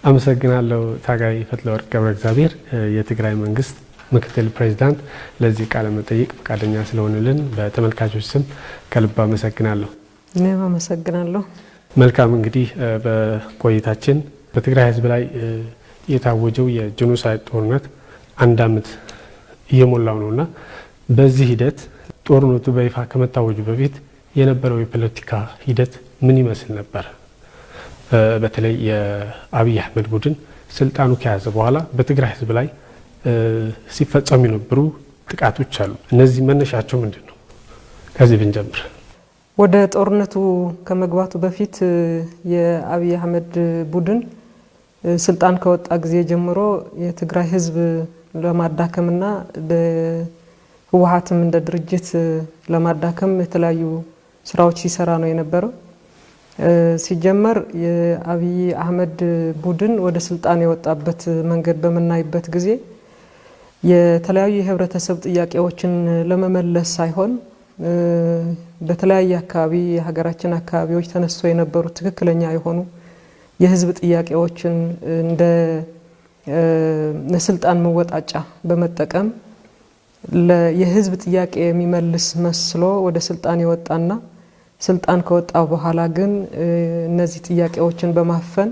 አመሰግናለሁ። ታጋይ ፈትለወርቅ ገብረ እግዚአብሔር የትግራይ መንግስት ምክትል ፕሬዝዳንት ለዚህ ቃለ መጠይቅ ፈቃደኛ ስለሆኑልን በተመልካቾች ስም ከልብ አመሰግናለሁ። እኔም አመሰግናለሁ። መልካም እንግዲህ በቆይታችን በትግራይ ህዝብ ላይ የታወጀው የጄኖሳይድ ጦርነት አንድ አመት እየሞላው ነውና በዚህ ሂደት ጦርነቱ በይፋ ከመታወጁ በፊት የነበረው የፖለቲካ ሂደት ምን ይመስል ነበር? በተለይ የአብይ አህመድ ቡድን ስልጣኑ ከያዘ በኋላ በትግራይ ህዝብ ላይ ሲፈጸሙ የነበሩ ጥቃቶች አሉ። እነዚህ መነሻቸው ምንድነው? ከዚህ ብንጀምር። ወደ ጦርነቱ ከመግባቱ በፊት የአብይ አህመድ ቡድን ስልጣን ከወጣ ጊዜ ጀምሮ የትግራይ ህዝብ ለማዳከምና ህወሓትም እንደ ድርጅት ለማዳከም የተለያዩ ስራዎች ሲሰራ ነው የነበረው። ሲጀመር የአብይ አህመድ ቡድን ወደ ስልጣን የወጣበት መንገድ በመናይበት ጊዜ የተለያዩ የህብረተሰብ ጥያቄዎችን ለመመለስ ሳይሆን በተለያየ አካባቢ የሀገራችን አካባቢዎች ተነስቶ የነበሩ ትክክለኛ የሆኑ የህዝብ ጥያቄዎችን እንደ ለስልጣን መወጣጫ በመጠቀም የህዝብ ጥያቄ የሚመልስ መስሎ ወደ ስልጣን የወጣና ስልጣን ከወጣ በኋላ ግን እነዚህ ጥያቄዎችን በማፈን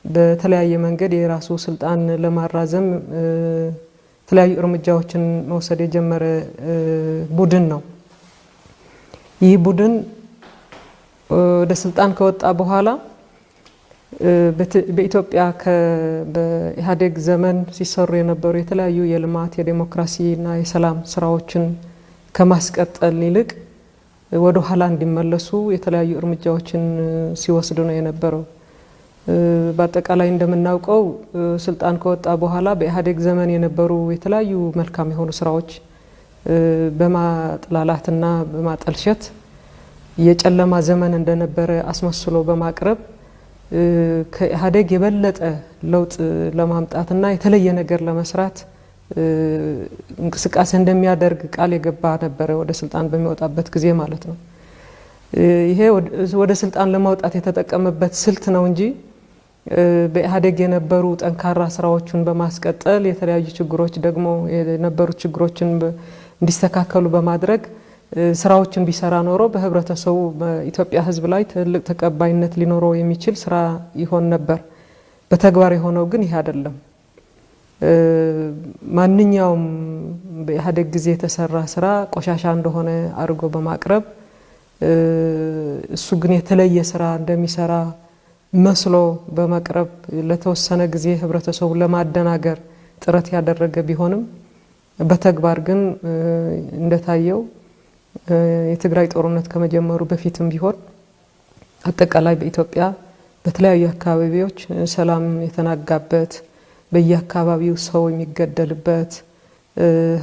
በተለያየ መንገድ የራሱ ስልጣን ለማራዘም የተለያዩ እርምጃዎችን መውሰድ የጀመረ ቡድን ነው። ይህ ቡድን ወደ ስልጣን ከወጣ በኋላ በኢትዮጵያ በኢህአዴግ ዘመን ሲሰሩ የነበሩ የተለያዩ የልማት የዲሞክራሲና የሰላም ስራዎችን ከማስቀጠል ይልቅ ወደ ኋላ እንዲመለሱ የተለያዩ እርምጃዎችን ሲወስዱ ነው የነበረው። በአጠቃላይ እንደምናውቀው ስልጣን ከወጣ በኋላ በኢህአዴግ ዘመን የነበሩ የተለያዩ መልካም የሆኑ ስራዎች በማጥላላትና በማጠልሸት የጨለማ ዘመን እንደነበረ አስመስሎ በማቅረብ ከኢህአዴግ የበለጠ ለውጥ ለማምጣትና የተለየ ነገር ለመስራት እንቅስቃሴ እንደሚያደርግ ቃል የገባ ነበረ ወደ ስልጣን በሚወጣበት ጊዜ ማለት ነው። ይሄ ወደ ስልጣን ለማውጣት የተጠቀመበት ስልት ነው እንጂ በኢህአዴግ የነበሩ ጠንካራ ስራዎችን በማስቀጠል የተለያዩ ችግሮች ደግሞ የነበሩ ችግሮችን እንዲስተካከሉ በማድረግ ስራዎችን ቢሰራ ኖሮ በህብረተሰቡ በኢትዮጵያ ህዝብ ላይ ትልቅ ተቀባይነት ሊኖረው የሚችል ስራ ይሆን ነበር። በተግባር የሆነው ግን ይሄ አይደለም። ማንኛውም በኢህአዴግ ጊዜ የተሰራ ስራ ቆሻሻ እንደሆነ አድርጎ በማቅረብ እሱ ግን የተለየ ስራ እንደሚሰራ መስሎ በመቅረብ ለተወሰነ ጊዜ ህብረተሰቡ ለማደናገር ጥረት ያደረገ ቢሆንም በተግባር ግን እንደታየው የትግራይ ጦርነት ከመጀመሩ በፊትም ቢሆን አጠቃላይ በኢትዮጵያ በተለያዩ አካባቢዎች ሰላም የተናጋበት በየአካባቢው ሰው የሚገደልበት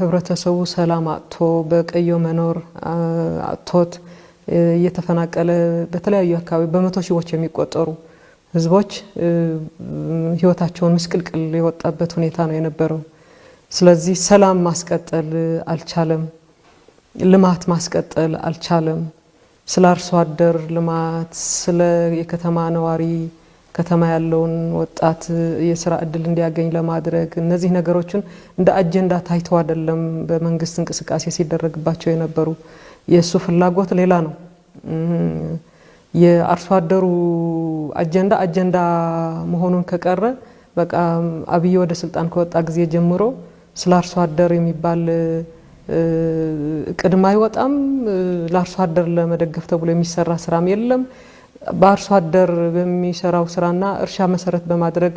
ህብረተሰቡ ሰላም አጥቶ በቀዮ መኖር አጥቶት እየተፈናቀለ በተለያዩ አካባቢ በመቶ ሺዎች የሚቆጠሩ ህዝቦች ህይወታቸውን ምስቅልቅል የወጣበት ሁኔታ ነው የነበረው። ስለዚህ ሰላም ማስቀጠል አልቻለም፣ ልማት ማስቀጠል አልቻለም። ስለ አርሶ አደር ልማት፣ ስለ የከተማ ነዋሪ ከተማ ያለውን ወጣት የስራ እድል እንዲያገኝ ለማድረግ እነዚህ ነገሮችን እንደ አጀንዳ ታይቶ አይደለም በመንግስት እንቅስቃሴ ሲደረግባቸው የነበሩ። የሱ ፍላጎት ሌላ ነው። የአርሶ አደሩ አጀንዳ መሆኑን ከቀረ በቃ አብይ ወደ ስልጣን ከወጣ ጊዜ ጀምሮ ስለ አርሶ አደር የሚባል እቅድም አይወጣም። ለአርሶ አደር ለመደገፍ ተብሎ የሚሰራ ስራም የለም። በአርሶ አደር በሚሰራው ስራና እርሻ መሰረት በማድረግ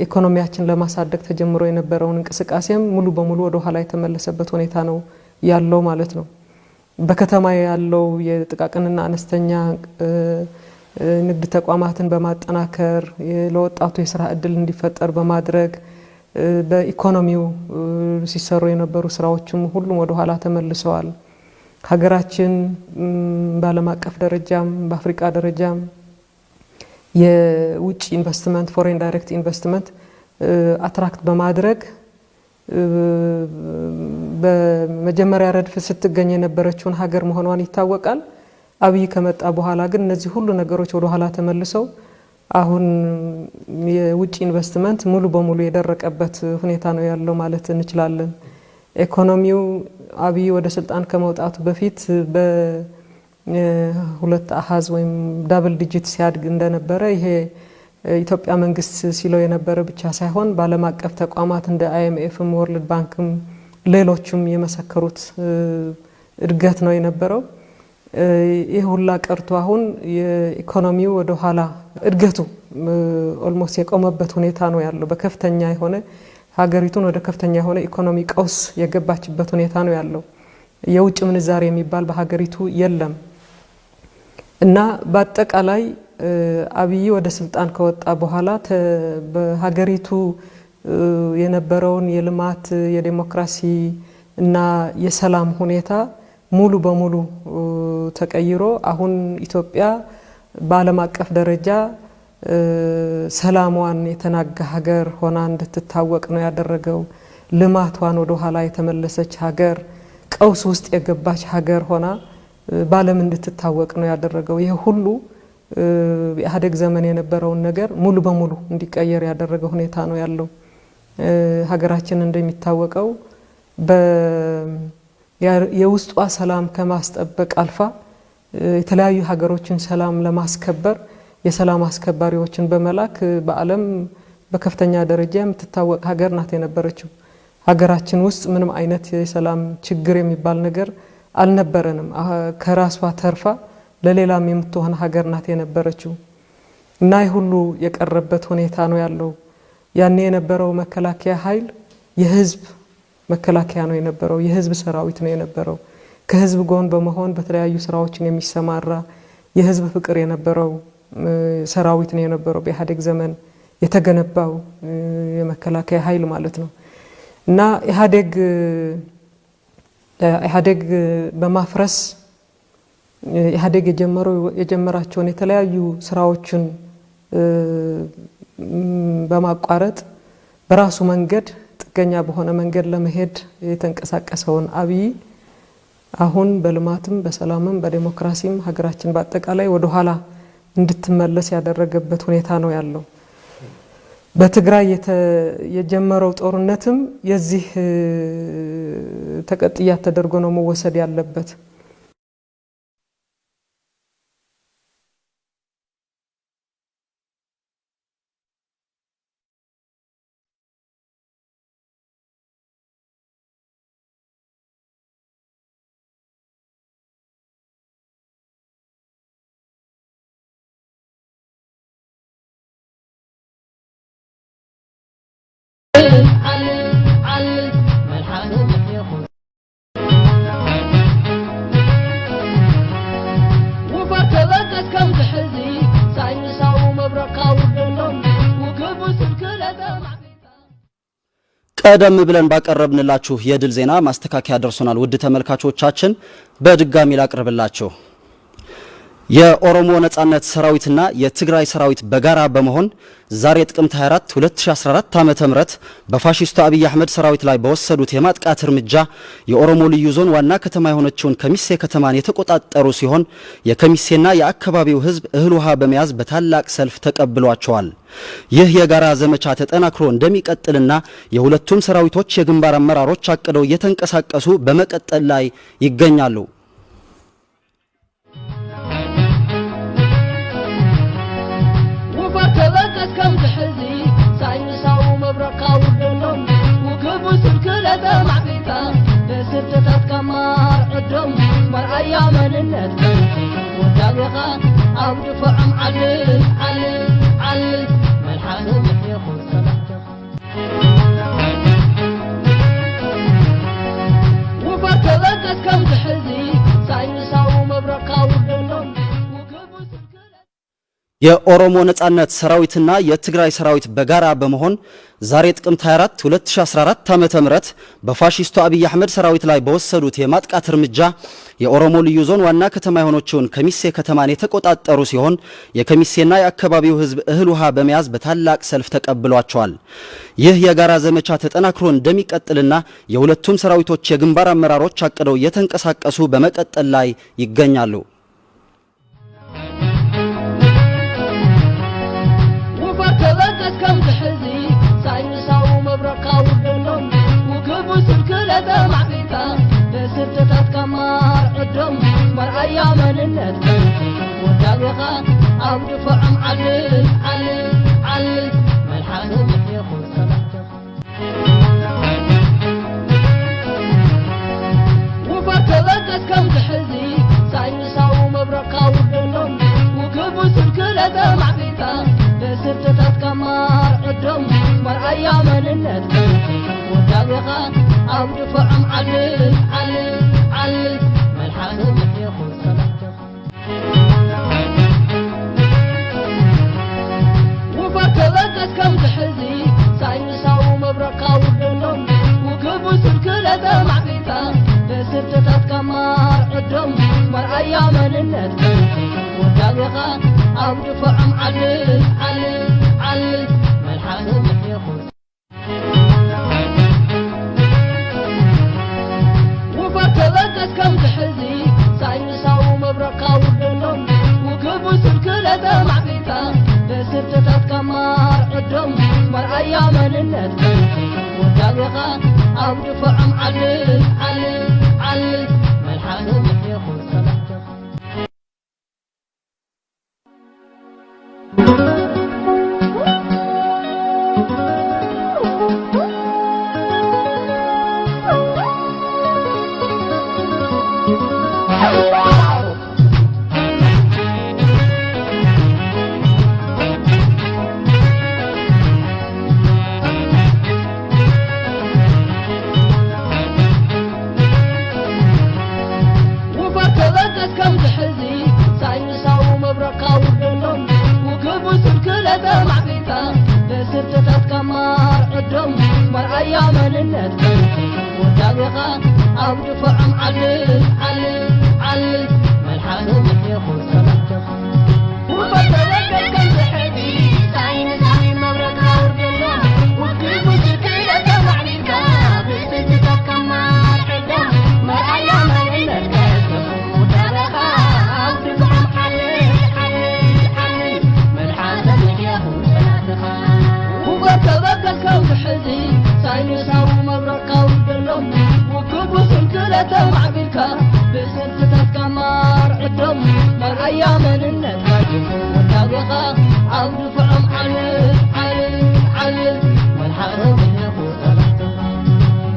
ኢኮኖሚያችን ለማሳደግ ተጀምሮ የነበረውን እንቅስቃሴም ሙሉ በሙሉ ወደ ኋላ የተመለሰበት ሁኔታ ነው ያለው ማለት ነው። በከተማ ያለው የጥቃቅንና አነስተኛ ንግድ ተቋማትን በማጠናከር ለወጣቱ የስራ እድል እንዲፈጠር በማድረግ በኢኮኖሚው ሲሰሩ የነበሩ ስራዎችም ሁሉም ወደ ኋላ ተመልሰዋል። ሀገራችን በዓለም አቀፍ ደረጃም በአፍሪካ ደረጃም የውጭ ኢንቨስትመንት ፎሬን ዳይሬክት ኢንቨስትመንት አትራክት በማድረግ በመጀመሪያ ረድፍ ስትገኝ የነበረችውን ሀገር መሆኗን ይታወቃል። አብይ ከመጣ በኋላ ግን እነዚህ ሁሉ ነገሮች ወደ ኋላ ተመልሰው አሁን የውጭ ኢንቨስትመንት ሙሉ በሙሉ የደረቀበት ሁኔታ ነው ያለው ማለት እንችላለን። ኢኮኖሚው አብይ ወደ ስልጣን ከመውጣቱ በፊት በሁለት አሃዝ ወይም ዳብል ዲጂት ሲያድግ እንደነበረ ይሄ ኢትዮጵያ መንግስት ሲለው የነበረ ብቻ ሳይሆን በዓለም አቀፍ ተቋማት እንደ IMFም ወርልድ ባንክም ሌሎችም የመሰከሩት እድገት ነው የነበረው። ይህ ሁላ ቀርቶ አሁን የኢኮኖሚው ወደ ኋላ እድገቱ ኦልሞስት የቆመበት ሁኔታ ነው ያለው። በከፍተኛ የሆነ ሀገሪቱን ወደ ከፍተኛ የሆነ ኢኮኖሚ ቀውስ የገባችበት ሁኔታ ነው ያለው። የውጭ ምንዛሬ የሚባል በሀገሪቱ የለም እና በአጠቃላይ አብይ ወደ ስልጣን ከወጣ በኋላ በሀገሪቱ የነበረውን የልማት የዲሞክራሲ እና የሰላም ሁኔታ ሙሉ በሙሉ ተቀይሮ አሁን ኢትዮጵያ በዓለም አቀፍ ደረጃ ሰላሟን የተናጋ ሀገር ሆና እንድትታወቅ ነው ያደረገው። ልማቷን ወደ ኋላ የተመለሰች ሀገር፣ ቀውስ ውስጥ የገባች ሀገር ሆና በዓለም እንድትታወቅ ነው ያደረገው። ይሄ ሁሉ በኢህአዴግ ዘመን የነበረውን ነገር ሙሉ በሙሉ እንዲቀየር ያደረገው ሁኔታ ነው ያለው። ሀገራችን እንደሚታወቀው የውስጧ ሰላም ከማስጠበቅ አልፋ የተለያዩ ሀገሮችን ሰላም ለማስከበር የሰላም አስከባሪዎችን በመላክ በዓለም በከፍተኛ ደረጃ የምትታወቅ ሀገር ናት የነበረችው። ሀገራችን ውስጥ ምንም አይነት የሰላም ችግር የሚባል ነገር አልነበረንም። ከራሷ ተርፋ ለሌላም የምትሆን ሀገር ናት የነበረችው እና ይህ ሁሉ የቀረበት ሁኔታ ነው ያለው። ያኔ የነበረው መከላከያ ኃይል የህዝብ መከላከያ ነው የነበረው፣ የህዝብ ሰራዊት ነው የነበረው። ከህዝብ ጎን በመሆን በተለያዩ ስራዎችን የሚሰማራ የህዝብ ፍቅር የነበረው ሰራዊት ነው የነበረው በኢህአዴግ ዘመን የተገነባው የመከላከያ ኃይል ማለት ነው እና ኢህአዴግ በማፍረስ ኢህአዴግ የጀመራቸውን የተለያዩ ስራዎችን በማቋረጥ በራሱ መንገድ ጥገኛ በሆነ መንገድ ለመሄድ የተንቀሳቀሰውን አብይ አሁን በልማትም በሰላምም በዲሞክራሲም ሀገራችን በአጠቃላይ ወደ ኋላ እንድትመለስ ያደረገበት ሁኔታ ነው ያለው። በትግራይ የጀመረው ጦርነትም የዚህ ተቀጥያ ተደርጎ ነው መወሰድ ያለበት። ቀደም ብለን ባቀረብንላችሁ የድል ዜና ማስተካከያ ደርሶናል። ውድ ተመልካቾቻችን በድጋሚ ላቅርብላችሁ። የኦሮሞ ነጻነት ሰራዊትና የትግራይ ሰራዊት በጋራ በመሆን ዛሬ ጥቅምት 24 2014 ዓ.ም በፋሺስቱ አብይ አህመድ ሰራዊት ላይ በወሰዱት የማጥቃት እርምጃ የኦሮሞ ልዩ ዞን ዋና ከተማ የሆነችውን ከሚሴ ከተማን የተቆጣጠሩ ሲሆን የከሚሴና የአካባቢው ህዝብ እህል ውሃ በመያዝ በታላቅ ሰልፍ ተቀብሏቸዋል። ይህ የጋራ ዘመቻ ተጠናክሮ እንደሚቀጥልና የሁለቱም ሰራዊቶች የግንባር አመራሮች አቅደው እየተንቀሳቀሱ በመቀጠል ላይ ይገኛሉ። ተበከት ከም ዝሕዚ ሳይንሳዊ መብረቃዊ ደሎም ውግቡ ስልክለተ ማዕቢታ በስርተታት ከማር ዕዶም መርአያ መንነት ወዳቤኻ ኣብ ድፍዖም ዓልል ዓልል ዓልል መልሓስ ምሕይኹን ሰላምተኻ ውፈር ተበከት ከም ዝሕዚ ሳይንሳዊ መብረቃዊ ደሎም የኦሮሞ ነጻነት ሰራዊትና የትግራይ ሰራዊት በጋራ በመሆን ዛሬ ጥቅምት 24 2014 ዓ.ም በፋሺስቱ አብይ አህመድ ሰራዊት ላይ በወሰዱት የማጥቃት እርምጃ የኦሮሞ ልዩ ዞን ዋና ከተማ የሆነችውን ከሚሴ ከተማን የተቆጣጠሩ ሲሆን የከሚሴና የአካባቢው ህዝብ እህል ውሃ በመያዝ በታላቅ ሰልፍ ተቀብሏቸዋል። ይህ የጋራ ዘመቻ ተጠናክሮ እንደሚቀጥልና የሁለቱም ሰራዊቶች የግንባር አመራሮች አቅደው እየተንቀሳቀሱ በመቀጠል ላይ ይገኛሉ። كم تحزي ساينساو مبركا ودنم وكبو سلكلة معبيتا بستتات كمار عدم مرأيا مننت ودابغا أو دفعم علل علل علل ملحانو محيخو سلامتك وفرتبكت كم تحزي ساينساو مبركا ودنم وكبو سلكلة معبيتا بستتات كمار عدم مرأيا مننت ودابغا أو دفعم علل علل علل ملحانو محيخو سلامتك وفرتبكت كم تحزي ساينساو مبركا ودنم وكبو سلكلة معبيتا بستتات كمار عدم مرأيا مننت ودابغا أو دفعم علل علل علل ملحانو محيخو وفرتبكت كم تحزي ساينساو مبركا ودنم وكبو سلكلة معبيتا بستتات كمار عدم مرأيا مننت ودابغا أو دفعم علل علل علل ملحانو محيخو سلامتك وفرتبكت كم تحزي ساينساو مبركا ودنم وكبو سلكلة معبيتا بستتات كمار عدم مرأيا مننت ودابغا أو دفعم علل علل علل ملحانو محيخو سلامتك وفرتبكت كم تحزي ساينساو مبركا ودنم وكبو سلكلة معبيتا بستتات كمار عدم مرأيا مننت ودابغا أو دفعم علل علل علل ملحانو محيخو سلامتك وفرتبكت كم تحزي ساينساو مبركا ودنم وكبو سلكلة معبيتا بستتات كمار عدم مرأيا مننت ودابغا أو دفعم علل علل علل ملحانو محيخو سلامتك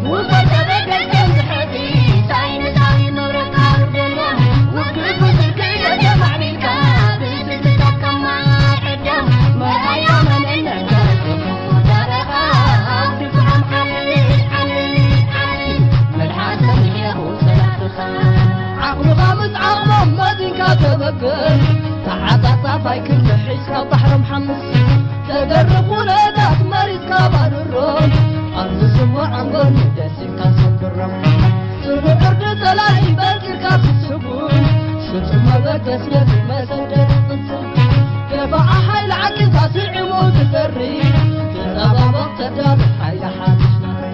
وفرتبكت كم تحزي ساينساو مبركا ودنم وكبو سلكلة معبيتا بستتات كمار عدم مرأيا مننت ودابغا أو دفعم علل علل علل ملحانو محيخو سلامتك عقل غامض عقمم مدينكا تبكر تعاطا باي كل حسكا بحر محمس تقرب ولادات مريضكا باررون أرض سمع عنقون داسيكا صبرم سرق أرض تلاقي بالكركا بتسبون شتو مبكس يدي مسندر قنصر كفاء حيل عكسا سعمو تفري تتغابق تدار حيل حادش ناري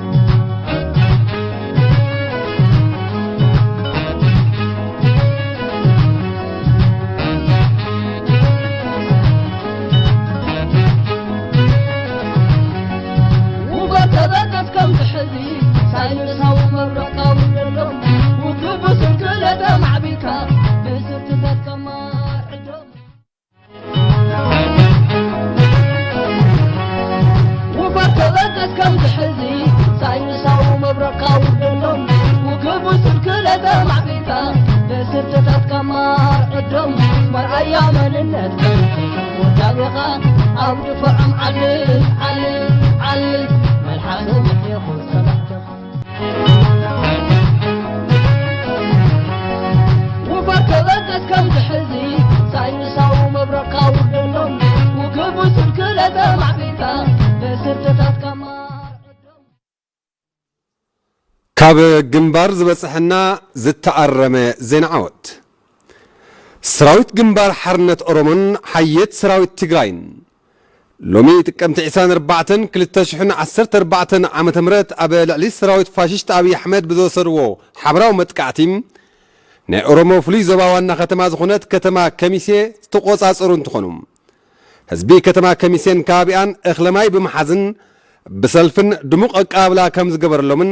وفرتبكت كم تحزي ساينساو مبركا ودنم وكبو سلكلة معبيتا بستتات كمار عدم وفرتبكت كم تحزي ساينساو مبركا ودنم وكبو سلكلة معبيتا بستتات كمار عدم مرأيا مننت ودابغا أو دفعم علل علل علل ملحانو محيخو سلامتك وفرتبكت كم تحزي ساينساو مبركا ودنم وكبو سلكلة معبيتا بستتات كمار ካብ ግንባር ዝበፅሐና ዝተኣረመ ዜና ዓወት ሰራዊት ግንባር ሓርነት ኦሮሞን ሓየት ሰራዊት ትግራይን ሎሚ ጥቅምቲ 24 2014 ዓመተ ምህረት ኣብ ልዕሊ ሰራዊት ፋሽስት አብይ አሕመድ ብዝወሰድዎ ሓብራዊ መጥቃዕቲ ናይ ኦሮሞ ፍሉይ ዞባ ዋና ከተማ ዝኾነት ከተማ ከሚሴ ዝተቆፃፀሩ እንትኾኑ ህዝቢ ከተማ ከሚሴን ከባቢኣን እኽለማይ ብምሓዝን ብሰልፍን ድሙቕ ኣቀባብላ ከም ዝገበረሎምን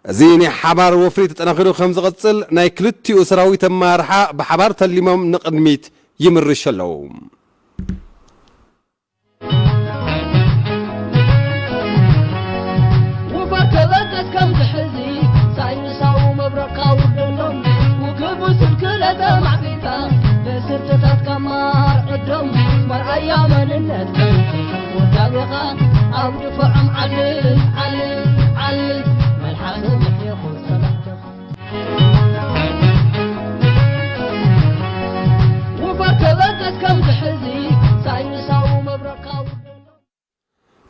እዚ ናይ ሓባር ወፍሪ ተጠናኺሩ ከም ዝቕፅል ናይ ክልቲኡ ሰራዊት ኣመራርሓ ብሓባር ተሊሞም ንቕድሚት ይምርሽ ኣለዉ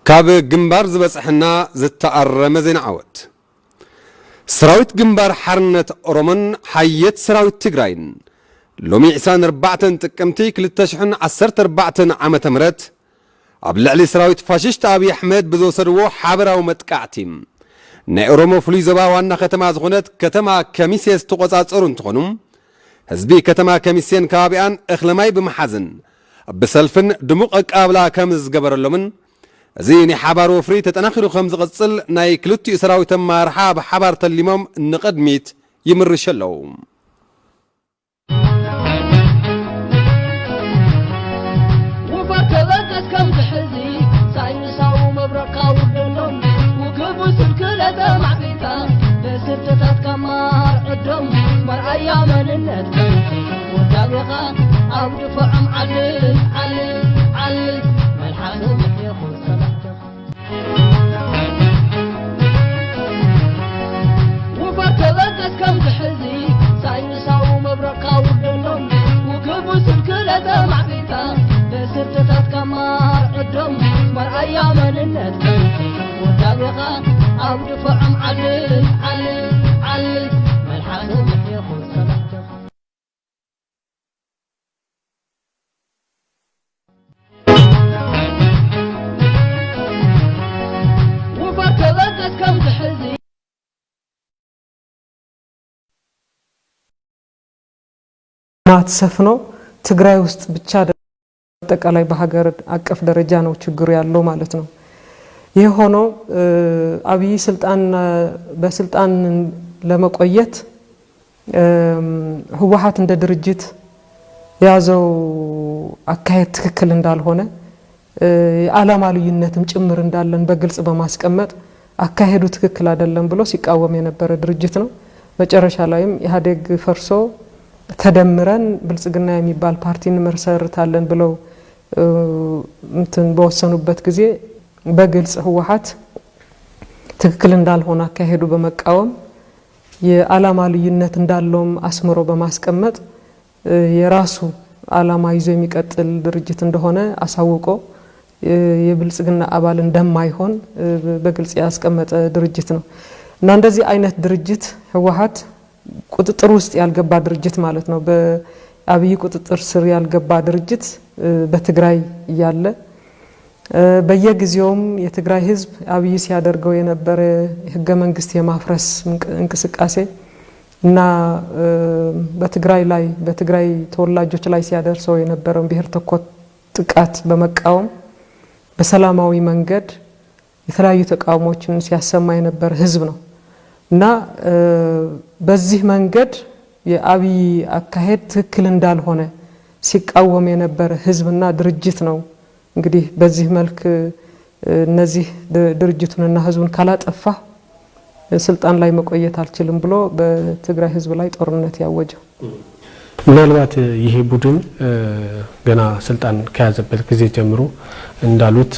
ካብ ግንባር ዝበጽሕና ዝተኣረመ ዜና ዓወት ሰራዊት ግንባር ሓርነት ኦሮሞን ሓየት ሰራዊት ትግራይን ሎሚ 24 ጥቅምቲ 2014 ዓመተ ምህረት ኣብ ልዕሊ ሰራዊት ፋሽስት አብይ አሕመድ ብዝወሰድዎ ሓበራዊ መጥቃዕቲ ናይ ኦሮሞ ፍሉይ ዞባ ዋና ከተማ ዝኾነት ከተማ ከሚሴ ዝተቆጻጸሩ እንትኾኑ ህዝቢ ከተማ ከሚሴን ከባቢኣን እኽለማይ ብምሓዝን ብሰልፍን ድሙቕ ኣቀባብላ ከም ዝገበረሎምን እዚ ናይ ሓባር ወፍሪ ተጠናኺሩ ከም ዝቕፅል ናይ ክልቲኡ ሰራዊት ኣመራርሓ ብሓባር ተሊሞም ንቕድሚት ይምርሽ ኣለዉ ማትሰፍነው ትግራይ ውስጥ ብቻ አጠቃላይ በሀገር አቀፍ ደረጃ ነው ችግሩ ያለው ማለት ነው። ይሄ ሆኖ አብይ በስልጣን ለመቆየት ህወሓት እንደ ድርጅት ያዘው አካሄድ ትክክል እንዳልሆነ የዓላማ ልዩነትም ጭምር እንዳለን በግልጽ በማስቀመጥ አካሄዱ ትክክል አይደለም ብሎ ሲቃወም የነበረ ድርጅት ነው። መጨረሻ ላይም ኢህአዴግ ፈርሶ ተደምረን ብልጽግና የሚባል ፓርቲን መርሰርታለን ብለው እንትን በወሰኑበት ጊዜ በግልጽ ህወሓት ትክክል እንዳልሆነ አካሄዱ በመቃወም የዓላማ ልዩነት እንዳለውም አስምሮ በማስቀመጥ የራሱ ዓላማ ይዞ የሚቀጥል ድርጅት እንደሆነ አሳውቆ የብልጽግና አባል እንደማይሆን በግልጽ ያስቀመጠ ድርጅት ነው እና እንደዚህ አይነት ድርጅት ህወሓት ቁጥጥር ውስጥ ያልገባ ድርጅት ማለት ነው። በአብይ ቁጥጥር ስር ያልገባ ድርጅት በትግራይ ያለ በየጊዜውም የትግራይ ህዝብ አብይ ሲያደርገው የነበረ ህገ መንግስት የማፍረስ እንቅስቃሴ እና በትግራይ ተወላጆች ላይ ሲያደርሰው የነበረው ብሔር ተኮር ጥቃት በመቃወም በሰላማዊ መንገድ የተለያዩ ተቃውሞችን ሲያሰማ የነበረ ህዝብ ነው እና በዚህ መንገድ የአብይ አካሄድ ትክክል እንዳልሆነ ሲቃወም የነበረ ህዝብና ድርጅት ነው። እንግዲህ በዚህ መልክ እነዚህ ድርጅቱንና ህዝቡን ካላጠፋ ስልጣን ላይ መቆየት አልችልም ብሎ በትግራይ ህዝብ ላይ ጦርነት ያወጀው። ምናልባት ይሄ ቡድን ገና ስልጣን ከያዘበት ጊዜ ጀምሮ እንዳሉት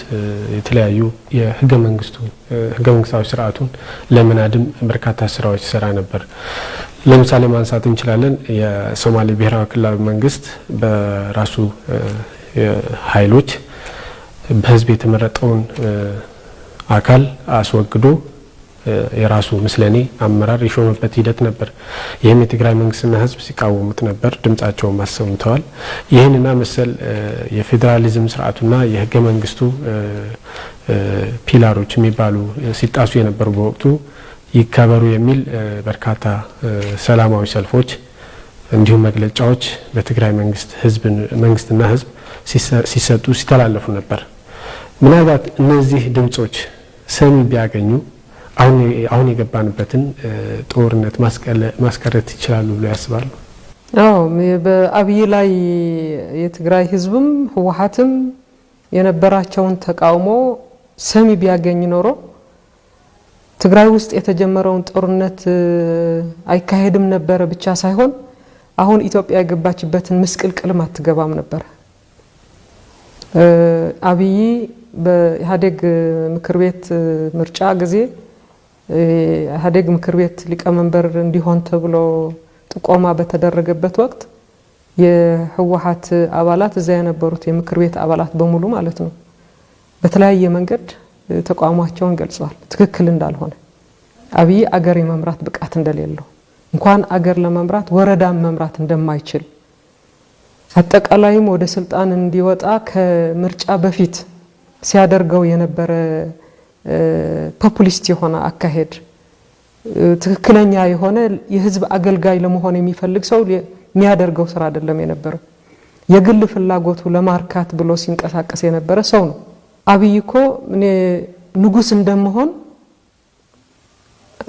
የተለያዩ የህገ መንግስታዊ ስርዓቱን ለመናድም በርካታ ስራዎች ይሰራ ነበር። ለምሳሌ ማንሳት እንችላለን። የሶማሌ ብሔራዊ ክልላዊ መንግስት በራሱ ኃይሎች በህዝብ የተመረጠውን አካል አስወግዶ የራሱ ምስለኔ አመራር የሾመበት ሂደት ነበር። ይህም የትግራይ መንግስትና ህዝብ ሲቃወሙት ነበር፣ ድምጻቸውን አሰምተዋል። ይህንና መሰል የፌዴራሊዝም ስርዓቱና የህገ መንግስቱ ፒላሮች የሚባሉ ሲጣሱ የነበሩ በወቅቱ ይከበሩ የሚል በርካታ ሰላማዊ ሰልፎች እንዲሁም መግለጫዎች በትግራይ መንግስትና ህዝብ ሲሰጡ ሲተላለፉ ነበር። ምናልባት እነዚህ ድምጾች ሰሚ ቢያገኙ አሁን የገባንበትን ጦርነት ማስቀረት ይችላሉ ብለው ያስባሉ? አዎ በአብይ ላይ የትግራይ ህዝብም ህወሓትም የነበራቸውን ተቃውሞ ሰሚ ቢያገኝ ኖሮ ትግራይ ውስጥ የተጀመረውን ጦርነት አይካሄድም ነበር ብቻ ሳይሆን አሁን ኢትዮጵያ የገባችበትን ምስቅልቅልም አትገባም ነበር። አብይ በኢህአዴግ ምክር ቤት ምርጫ ጊዜ ኢህአዴግ ምክር ቤት ሊቀመንበር እንዲሆን ተብሎ ጥቆማ በተደረገበት ወቅት የህወሓት አባላት እዛ የነበሩት የምክር ቤት አባላት በሙሉ ማለት ነው በተለያየ መንገድ ተቋማቸውን ገልጸዋል። ትክክል እንዳልሆነ አብይ አገር የመምራት ብቃት እንደሌለው እንኳን አገር ለመምራት ወረዳም መምራት እንደማይችል አጠቃላይም ወደ ስልጣን እንዲወጣ ከምርጫ በፊት ሲያደርገው የነበረ ፖፑሊስት የሆነ አካሄድ ትክክለኛ የሆነ የህዝብ አገልጋይ ለመሆን የሚፈልግ ሰው የሚያደርገው ስራ አይደለም የነበረው። የግል ፍላጎቱ ለማርካት ብሎ ሲንቀሳቀስ የነበረ ሰው ነው። አብይ እኮ እኔ ንጉስ እንደምሆን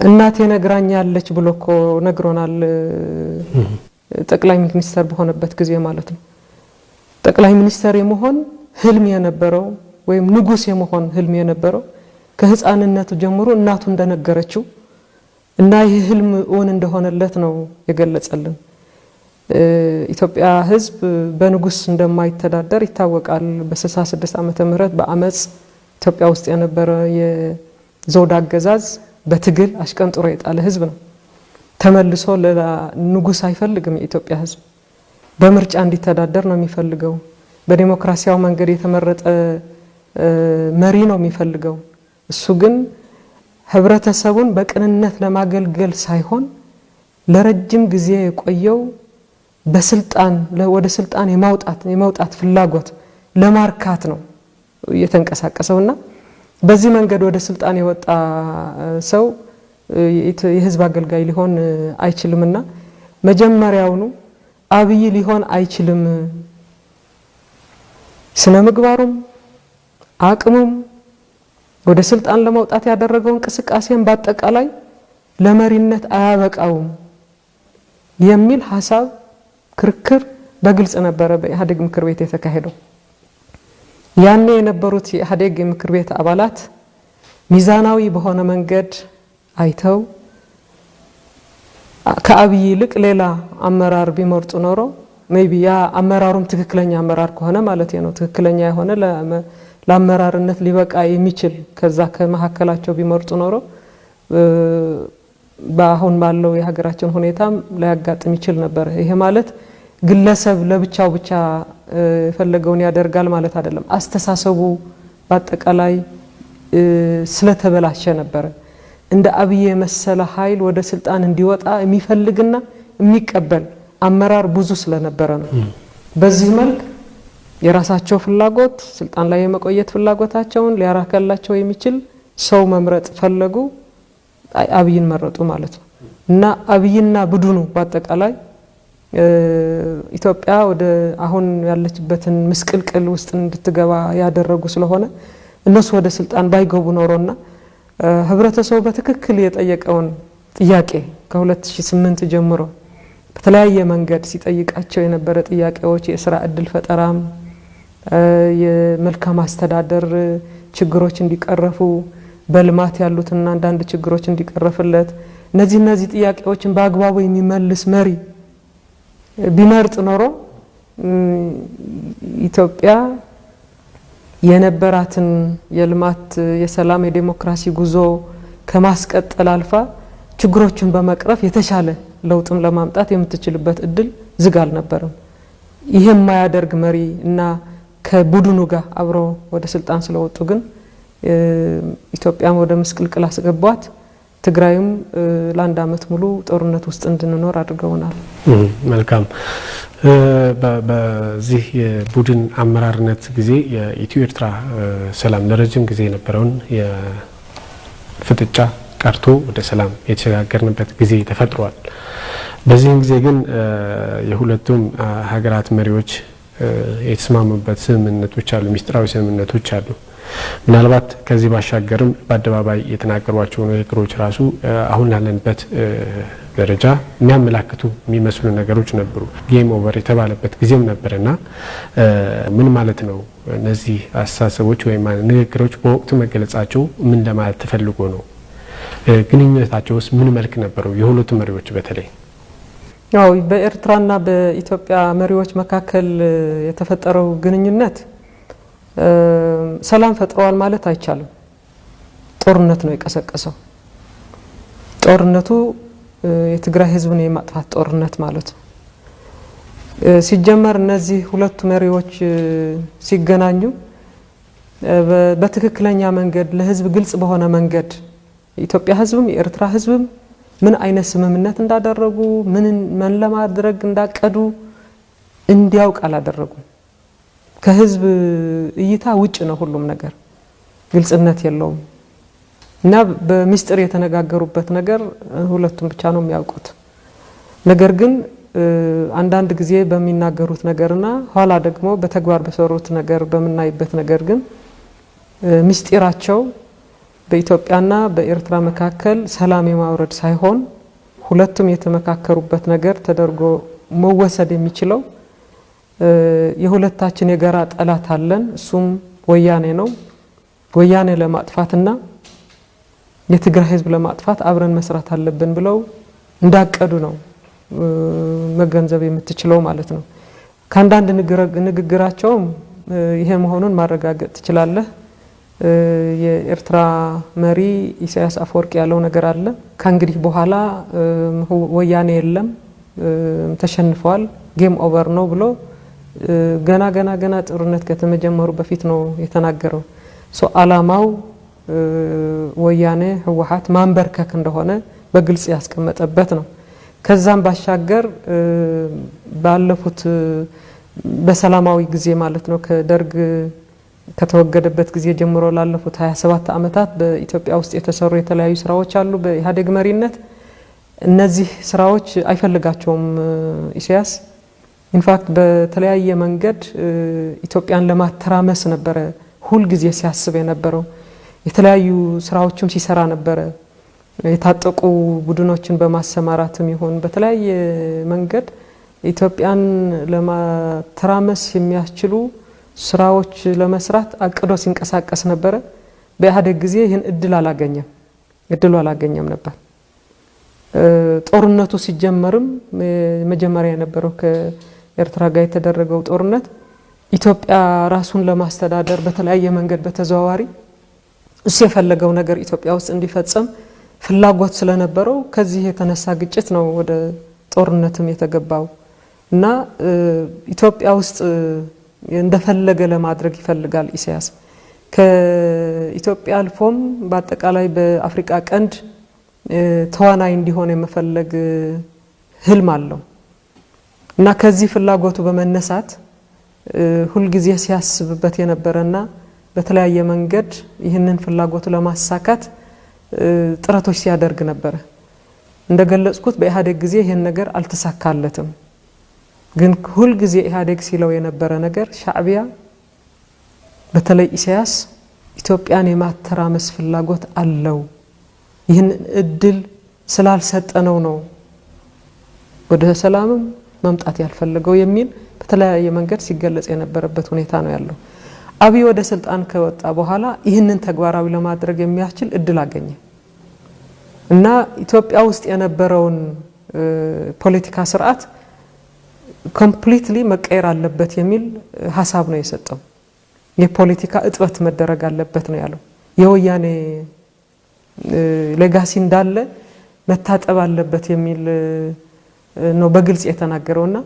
እናቴ ነግራኛለች ብሎ እኮ ነግሮናል። ጠቅላይ ሚኒስተር በሆነበት ጊዜ ማለት ነው። ጠቅላይ ሚኒስተር የመሆን ህልም የነበረው ወይም ንጉስ የመሆን ህልም የነበረው ከህፃንነቱ ጀምሮ እናቱ እንደነገረችው እና ይህ ህልም እውን እንደሆነለት ነው የገለጸልን። ኢትዮጵያ ህዝብ በንጉስ እንደማይተዳደር ይታወቃል። በ66 ዓመተ ምህረት በአመጽ ኢትዮጵያ ውስጥ የነበረ የዘውድ አገዛዝ በትግል አሽቀንጥሮ የጣለ ህዝብ ነው። ተመልሶ ለንጉስ አይፈልግም። የኢትዮጵያ ህዝብ በምርጫ እንዲተዳደር ነው የሚፈልገው። በዲሞክራሲያዊ መንገድ የተመረጠ መሪ ነው የሚፈልገው። እሱ ግን ህብረተሰቡን በቅንነት ለማገልገል ሳይሆን ለረጅም ጊዜ የቆየው በስልጣን ወደ ስልጣን የማውጣት ፍላጎት ለማርካት ነው የተንቀሳቀሰውና በዚህ መንገድ ወደ ስልጣን የወጣ ሰው የህዝብ አገልጋይ ሊሆን አይችልምና መጀመሪያውኑ አብይ ሊሆን አይችልም። ስነ ምግባሩም አቅሙም ወደ ስልጣን ለማውጣት ያደረገው እንቅስቃሴን በአጠቃላይ ለመሪነት አያበቃውም የሚል ሐሳብ ክርክር በግልጽ ነበረ በኢህአዴግ ምክር ቤት የተካሄደው። ያኔ የነበሩት የኢህአዴግ ምክር ቤት አባላት ሚዛናዊ በሆነ መንገድ አይተው ከአብይ ይልቅ ሌላ አመራር ቢመርጡ ኖሮ ሜቢ ያ አመራሩም ትክክለኛ አመራር ከሆነ ማለት ነው ትክክለኛ የሆነ ለአመራርነት ሊበቃ የሚችል ከዛ ከመሐከላቸው ቢመርጡ ኖሮ በአሁን ባለው የሀገራችን ሁኔታ ሊያጋጥም ይችል ነበር። ይሄ ማለት ግለሰብ ለብቻው ብቻ ፈለገውን ያደርጋል ማለት አይደለም። አስተሳሰቡ በአጠቃላይ ስለተበላሸ ነበር። እንደ አብይ መሰለ ኃይል ወደ ስልጣን እንዲወጣ የሚፈልግና የሚቀበል አመራር ብዙ ስለነበረ ነው። በዚህ መልክ የራሳቸው ፍላጎት ስልጣን ላይ የመቆየት ፍላጎታቸውን ሊያራከላቸው የሚችል ሰው መምረጥ ፈለጉ። አብይን መረጡ ማለት ነው። እና አብይና ቡድኑ በአጠቃላይ ኢትዮጵያ ወደ አሁን ያለችበትን ምስቅልቅል ውስጥ እንድትገባ ያደረጉ ስለሆነ እነሱ ወደ ስልጣን ባይገቡ ኖሮና ህብረተሰቡ በትክክል የጠየቀውን ጥያቄ ከ2008 ጀምሮ በተለያየ መንገድ ሲጠይቃቸው የነበረ ጥያቄዎች የስራ እድል ፈጠራም የመልካም አስተዳደር ችግሮች እንዲቀረፉ በልማት ያሉትና አንዳንድ ችግሮች እንዲቀረፍለት እነዚህ ጥያቄዎችን በአግባቡ የሚመልስ መሪ ቢመርጥ ኖሮ ኢትዮጵያ የነበራትን የልማት የሰላም የዲሞክራሲ ጉዞ ከማስቀጠል አልፋ ችግሮችን በመቅረፍ የተሻለ ለውጥም ለማምጣት የምትችልበት እድል ዝግ አልነበረም። ይሄ የማያደርግ መሪ እና ከቡድኑ ጋር አብሮ ወደ ስልጣን ስለወጡ ግን ኢትዮጵያም ወደ ምስቅልቅል አስገቧት። ትግራይም ለአንድ አመት ሙሉ ጦርነት ውስጥ እንድንኖር አድርገውናል። መልካም። በዚህ የቡድን አመራርነት ጊዜ የኢትዮ ኤርትራ ሰላም ለረጅም ጊዜ የነበረውን የፍጥጫ ቀርቶ ወደ ሰላም የተሸጋገርንበት ጊዜ ተፈጥሯል። በዚህም ጊዜ ግን የሁለቱም ሀገራት መሪዎች የተስማሙበት ስምምነቶች አሉ፣ ሚስጥራዊ ስምምነቶች አሉ። ምናልባት ከዚህ ባሻገርም በአደባባይ የተናገሯቸው ንግግሮች ራሱ አሁን ያለንበት ደረጃ የሚያመላክቱ የሚመስሉ ነገሮች ነበሩ። ጌም ኦቨር የተባለበት ጊዜም ነበርና ምን ማለት ነው? እነዚህ አስተሳሰቦች ወይም ንግግሮች በወቅቱ መገለጻቸው ምን ለማለት ተፈልጎ ነው? ግንኙነታቸውስ ምን መልክ ነበረው? የሁለቱ መሪዎች በተለይ ያው በኤርትራና በኢትዮጵያ መሪዎች መካከል የተፈጠረው ግንኙነት ሰላም ፈጥሯል ማለት አይቻልም። ጦርነት ነው የቀሰቀሰው። ጦርነቱ የትግራይ ህዝብን የማጥፋት ጦርነት ማለት ነው። ሲጀመር እነዚህ ሁለቱ መሪዎች ሲገናኙ በትክክለኛ መንገድ ለህዝብ ግልጽ በሆነ መንገድ የኢትዮጵያ ህዝብም የኤርትራ ህዝብም ምን አይነት ስምምነት እንዳደረጉ ምን ለማድረግ እንዳቀዱ እንዲያውቅ አላደረጉም። ከህዝብ እይታ ውጭ ነው ሁሉም ነገር፣ ግልጽነት የለውም እና በሚስጥር የተነጋገሩበት ነገር ሁለቱም ብቻ ነው የሚያውቁት። ነገር ግን አንዳንድ ጊዜ በሚናገሩት ነገርና ኋላ ደግሞ በተግባር በሰሩት ነገር በመናይበት ነገር ግን ሚስጥራቸው በኢትዮጵያና በኤርትራ መካከል ሰላም የማውረድ ሳይሆን ሁለቱም የተመካከሩበት ነገር ተደርጎ መወሰድ የሚችለው የሁለታችን የጋራ ጠላት አለን፣ እሱም ወያኔ ነው። ወያኔ ለማጥፋትና የትግራይ ህዝብ ለማጥፋት አብረን መስራት አለብን ብለው እንዳቀዱ ነው መገንዘብ የምትችለው ማለት ነው። ከአንዳንድ ንግግራቸውም ይሄ መሆኑን ማረጋገጥ ትችላለህ። የኤርትራ መሪ ኢሳያስ አፈወርቂ ያለው ነገር አለ። ከእንግዲህ በኋላ ወያኔ የለም፣ ተሸንፈዋል፣ ጌም ኦቨር ነው ብሎ ገና ጦርነት ከተመጀመሩ በፊት ነው የተናገረው። አላማው ወያኔ ህወሓት ማንበርከክ እንደሆነ በግልጽ ያስቀመጠበት ነው። ከዛም ባሻገር ባለፉት በሰላማዊ ጊዜ ማለት ነው ከደርግ ከተወገደበት ጊዜ ጀምሮ ላለፉት 27 ዓመታት በኢትዮጵያ ውስጥ የተሰሩ የተለያዩ ስራዎች አሉ በኢህአዴግ መሪነት። እነዚህ ስራዎች አይፈልጋቸውም ኢሳያስ። ኢንፋክት በተለያየ መንገድ ኢትዮጵያን ለማተራመስ ነበረ ሁል ጊዜ ሲያስብ የነበረው። የተለያዩ ስራዎችም ሲሰራ ነበረ። የታጠቁ ቡድኖችን በማሰማራትም ይሁን በተለያየ መንገድ ኢትዮጵያን ለማተራመስ የሚያስችሉ ስራዎች ለመስራት አቅዶ ሲንቀሳቀስ ነበረ። በኢህአዴግ ጊዜ ይህን እድሉ አላገኘም ነበር። ጦርነቱ ሲጀመርም መጀመሪያ የነበረው ከኤርትራ ጋር የተደረገው ጦርነት ኢትዮጵያ ራሱን ለማስተዳደር በተለያየ መንገድ በተዘዋዋሪ እሱ የፈለገው ነገር ኢትዮጵያ ውስጥ እንዲፈጸም ፍላጎት ስለነበረው ከዚህ የተነሳ ግጭት ነው ወደ ጦርነትም የተገባው እና ኢትዮጵያ ውስጥ እንደፈለገ ለማድረግ ይፈልጋል ኢሳያስ። ከኢትዮጵያ አልፎም በአጠቃላይ በአፍሪካ ቀንድ ተዋናይ እንዲሆን የመፈለግ ህልም አለው እና ከዚህ ፍላጎቱ በመነሳት ሁልጊዜ ሲያስብበት የነበረና በተለያየ መንገድ ይህንን ፍላጎቱ ለማሳካት ጥረቶች ሲያደርግ ነበር። እንደገለጽኩት በኢህአዴግ ጊዜ ይህን ነገር አልተሳካለትም። ግን ሁልጊዜ ኢህአዴግ ሲለው የነበረ ነገር ሻዕቢያ በተለይ ኢሳያስ ኢትዮጵያን የማተራመስ ፍላጎት አለው፣ ይህን እድል ስላልሰጠነው ነው ወደ ሰላምም መምጣት ያልፈለገው የሚል በተለያየ መንገድ ሲገለጽ የነበረበት ሁኔታ ነው ያለው። አብይ ወደ ስልጣን ከወጣ በኋላ ይህንን ተግባራዊ ለማድረግ የሚያስችል እድል አገኘ እና ኢትዮጵያ ውስጥ የነበረውን ፖለቲካ ስርዓት ኮምፕሊትሊ መቀየር አለበት የሚል ሐሳብ ነው የሰጠው። የፖለቲካ እጥበት መደረግ አለበት ነው ያለው። የወያኔ ሌጋሲ እንዳለ መታጠብ አለበት የሚል ነው በግልጽ የተናገረውና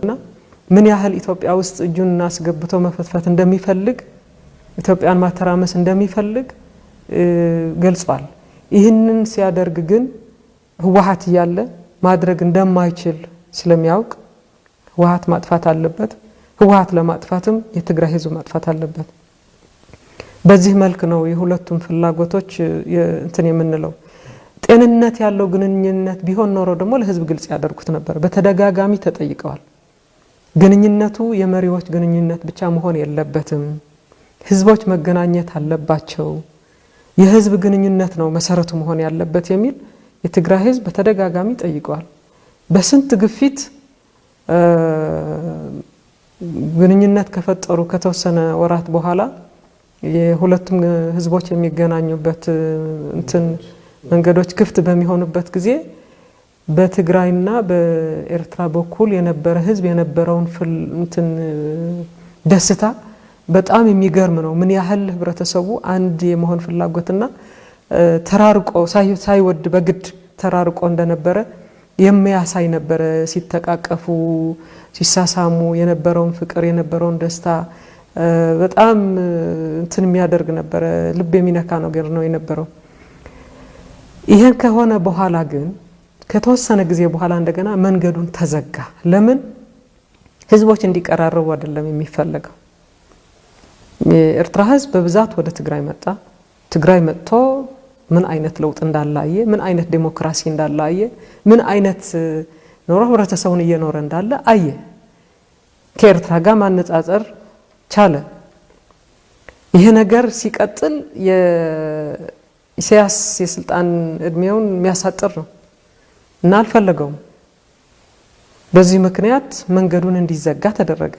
ምን ያህል ኢትዮጵያ ውስጥ እጁን አስገብቶ መፈትፈት እንደሚፈልግ ኢትዮጵያን ማተራመስ እንደሚፈልግ ገልጿል። ይህንን ሲያደርግ ግን ህወሓት ያለ ማድረግ እንደማይችል ስለሚያውቅ ህወሓት ማጥፋት አለበት። ህወሓት ለማጥፋትም የትግራይ ህዝብ ማጥፋት አለበት። በዚህ መልክ ነው የሁለቱም ፍላጎቶች እንትን የምንለው። ጤንነት ያለው ግንኙነት ቢሆን ኖሮ ደግሞ ለህዝብ ግልጽ ያደርጉት ነበር። በተደጋጋሚ ተጠይቀዋል። ግንኙነቱ የመሪዎች ግንኙነት ብቻ መሆን የለበትም። ህዝቦች መገናኘት አለባቸው። የህዝብ ግንኙነት ነው መሰረቱ መሆን ያለበት የሚል የትግራይ ህዝብ በተደጋጋሚ ጠይቋል። በስንት ግፊት ግንኙነት ከፈጠሩ ከተወሰነ ወራት በኋላ የሁለቱም ህዝቦች የሚገናኙበት መንገዶች ክፍት በሚሆኑበት ጊዜ በትግራይና በኤርትራ በኩል የነበረ ህዝብ የነበረውን ደስታ በጣም የሚገርም ነው። ምን ያህል ህብረተሰቡ አንድ የመሆን ፍላጎትና ተራርቆ ሳይወድ በግድ ተራርቆ እንደነበረ የሚያሳይ ነበር። ሲተቃቀፉ ሲሳሳሙ የነበረውን ፍቅር የነበረውን ደስታ በጣም የሚያደርግ ነበር። ልብ የሚነካ ነገር ነው የነበረው። ይሄን ከሆነ በኋላ ግን ከተወሰነ ጊዜ በኋላ እንደገና መንገዱን ተዘጋ። ለምን? ህዝቦች እንዲቀራረቡ አይደለም የሚፈልገው። የኤርትራ ህዝብ በብዛት ወደ ትግራይ መጣ። ትግራይ መጥቶ ምን አይነት ለውጥ እንዳላየ፣ ምን አይነት ዲሞክራሲ እንዳላየ፣ ምን አይነት ኖሮ ህብረተሰቡን እየኖረ እንዳለ አየ። ከኤርትራ ጋር ማነጻጸር ቻለ። ይሄ ነገር ሲቀጥል የኢሳያስ የስልጣን እድሜውን የሚያሳጥር ነው እና አልፈለገውም። በዚህ ምክንያት መንገዱን እንዲዘጋ ተደረገ።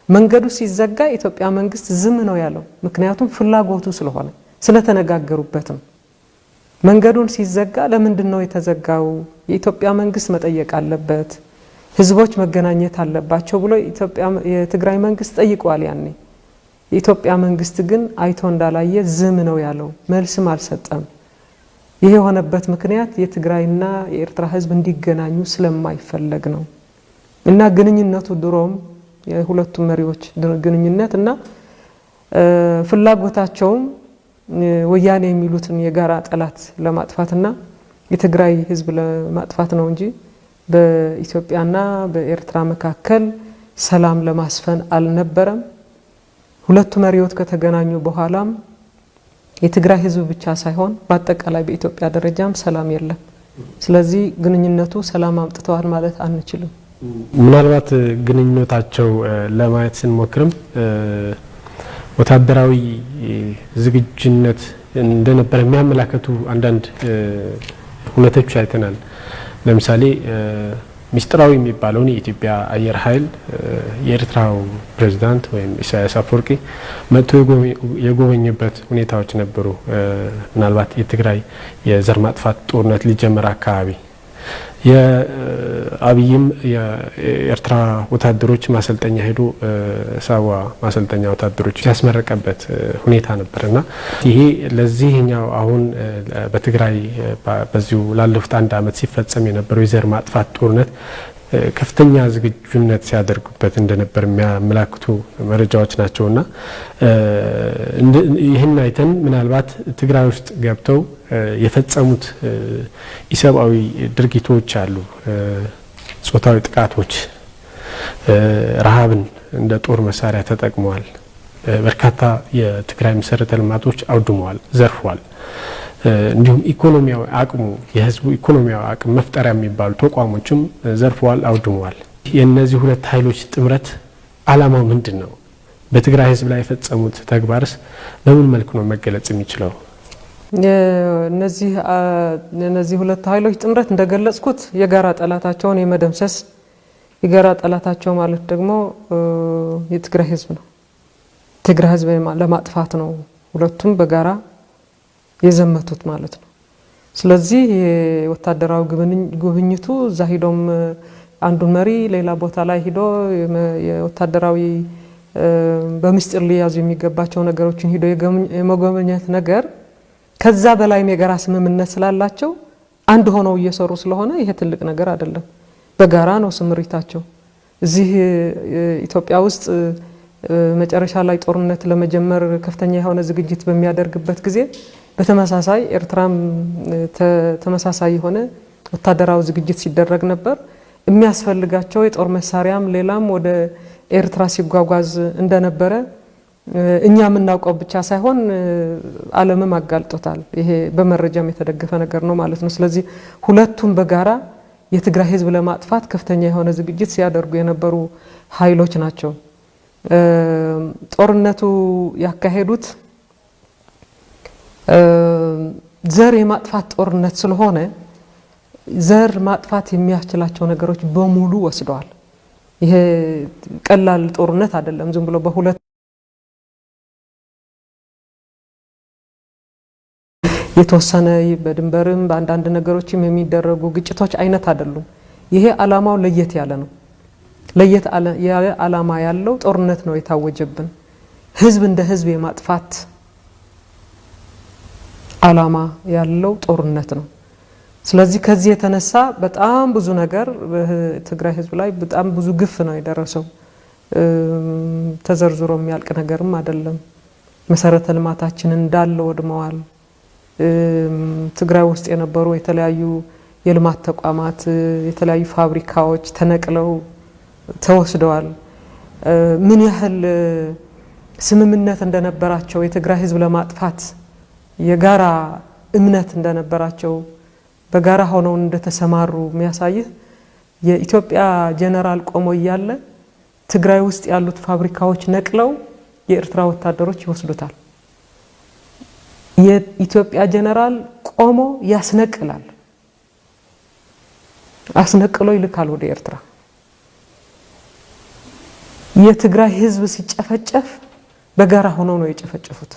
መንገዱ ሲዘጋ የኢትዮጵያ መንግስት ዝም ነው ያለው። ምክንያቱም ፍላጎቱ ስለሆነ ስለተነጋገሩበትም። መንገዱን ሲዘጋ ለምንድን ነው የተዘጋው? የኢትዮጵያ መንግስት መጠየቅ አለበት፣ ህዝቦች መገናኘት አለባቸው ብሎ የትግራይ መንግስት ጠይቋል ያኔ። የኢትዮጵያ መንግስት ግን አይቶ እንዳላየ ዝም ነው ያለው፣ መልስም አልሰጠም። ይሄ የሆነበት ምክንያት የትግራይና የኤርትራ ህዝብ እንዲገናኙ ስለማይፈለግ ነው እና ግንኙነቱ ድሮም የሁለቱም መሪዎች ግንኙነት እና ፍላጎታቸውም ወያኔ የሚሉትን የጋራ ጠላት ለማጥፋትና የትግራይ ህዝብ ለማጥፋት ነው እንጂ በኢትዮጵያና በኤርትራ መካከል ሰላም ለማስፈን አልነበረም። ሁለቱ መሪዎች ከተገናኙ በኋላም የትግራይ ህዝብ ብቻ ሳይሆን በአጠቃላይ በኢትዮጵያ ደረጃም ሰላም የለም። ስለዚህ ግንኙነቱ ሰላም አምጥተዋል ማለት አንችልም። ምናልባት ግንኙነታቸው ለማየት ስንሞክርም ወታደራዊ ዝግጁነት እንደነበር የሚያመላክቱ አንዳንድ ሁኔታዎች አይተናል። ለምሳሌ ሚስጥራዊ የሚባለውን የኢትዮጵያ አየር ኃይል የኤርትራው ፕሬዝዳንት ወይም ኢሳያስ አፈወርቂ መጥቶ የጎበኘበት ሁኔታዎች ነበሩ። ምናልባት የትግራይ የዘር ማጥፋት ጦርነት ሊጀመር አካባቢ የአብይም የኤርትራ ወታደሮች ማሰልጠኛ ሄዶ ሳዋ ማሰልጠኛ ወታደሮች ያስመረቀበት ሁኔታ ነበርና ይሄ ለዚህኛው አሁን በትግራይ በዚሁ ላለፉት 1 ዓመት ሲፈጸም የነበረው የዘር ማጥፋት ጦርነት ከፍተኛ ዝግጁነት ሲያደርጉበት እንደነበር የሚያመላክቱ መረጃዎች ናቸውና ይህን አይተን ምናልባት ትግራይ ውስጥ ገብተው የፈጸሙት ኢሰብአዊ ድርጊቶች አሉ። ጾታዊ ጥቃቶች፣ ረሃብን እንደ ጦር መሳሪያ ተጠቅመዋል። በርካታ የትግራይ መሰረተ ልማቶች አውድመዋል፣ ዘርፈዋል። እንዲሁም ኢኮኖሚያዊ አቅሙ የህዝቡ ኢኮኖሚያዊ አቅም መፍጠሪያ የሚባሉ ተቋሞችም ዘርፈዋል፣ አውድመዋል። የእነዚህ ሁለት ኃይሎች ጥምረት ዓላማው ምንድን ነው? በትግራይ ህዝብ ላይ የፈጸሙት ተግባርስ በምን መልኩ ነው መገለጽ የሚችለው? እነዚህ ሁለት ኃይሎች ጥምረት እንደገለጽኩት የጋራ ጠላታቸውን የመደምሰስ የጋራ ጠላታቸው ማለት ደግሞ የትግራይ ህዝብ ነው። ትግራይ ህዝብ ለማጥፋት ነው ሁለቱም በጋራ የዘመቱት ማለት ነው። ስለዚህ የወታደራዊ ጉብኝቱ እዛ ሂዶም አንዱን መሪ ሌላ ቦታ ላይ ሂዶ የወታደራዊ በምስጢር ሊያዙ የሚገባቸው ነገሮችን ሂዶ የመጎብኘት ነገር ከዛ በላይም የጋራ ስምምነት ስላላቸው አንድ ሆነው እየሰሩ ስለሆነ ይሄ ትልቅ ነገር አይደለም። በጋራ ነው ስምሪታቸው። እዚህ ኢትዮጵያ ውስጥ መጨረሻ ላይ ጦርነት ለመጀመር ከፍተኛ የሆነ ዝግጅት በሚያደርግበት ጊዜ በተመሳሳይ ኤርትራም ተመሳሳይ የሆነ ወታደራዊ ዝግጅት ሲደረግ ነበር። የሚያስፈልጋቸው የጦር መሳሪያም ሌላም ወደ ኤርትራ ሲጓጓዝ እንደነበረ እኛ የምናውቀው ብቻ ሳይሆን ዓለምም አጋልጦታል። ይሄ በመረጃም የተደገፈ ነገር ነው ማለት ነው። ስለዚህ ሁለቱም በጋራ የትግራይ ህዝብ ለማጥፋት ከፍተኛ የሆነ ዝግጅት ሲያደርጉ የነበሩ ኃይሎች ናቸው። ጦርነቱ ያካሄዱት ዘር የማጥፋት ጦርነት ስለሆነ ዘር ማጥፋት የሚያስችላቸው ነገሮች በሙሉ ወስደዋል። ይሄ ቀላል ጦርነት አይደለም። ዝም ብሎ በሁለት የተወሰነ በድንበርም በአንዳንድ ነገሮችም የሚደረጉ ግጭቶች አይነት አይደሉም። ይሄ ዓላማው ለየት ያለ ነው። ለየት ያለ ዓላማ ያለው ጦርነት ነው የታወጀብን። ህዝብ እንደ ህዝብ የማጥፋት ዓላማ ያለው ጦርነት ነው። ስለዚህ ከዚህ የተነሳ በጣም ብዙ ነገር በትግራይ ህዝብ ላይ በጣም ብዙ ግፍ ነው የደረሰው። ተዘርዝሮ የሚያልቅ ነገርም አይደለም። መሰረተ ልማታችን እንዳለ ወድመዋል። ትግራይ ውስጥ የነበሩ የተለያዩ የልማት ተቋማት፣ የተለያዩ ፋብሪካዎች ተነቅለው ተወስደዋል። ምን ያህል ስምምነት እንደነበራቸው የትግራይ ህዝብ ለማጥፋት የጋራ እምነት እንደነበራቸው በጋራ ሆነው እንደተሰማሩ የሚያሳይህ የኢትዮጵያ ጀነራል ቆሞ እያለ ትግራይ ውስጥ ያሉት ፋብሪካዎች ነቅለው የኤርትራ ወታደሮች ይወስዱታል። የኢትዮጵያ ጀነራል ቆሞ ያስነቅላል፣ አስነቅሎ ይልካል ወደ ኤርትራ። የትግራይ ህዝብ ሲጨፈጨፍ በጋራ ሆነው ነው የጨፈጨፉት።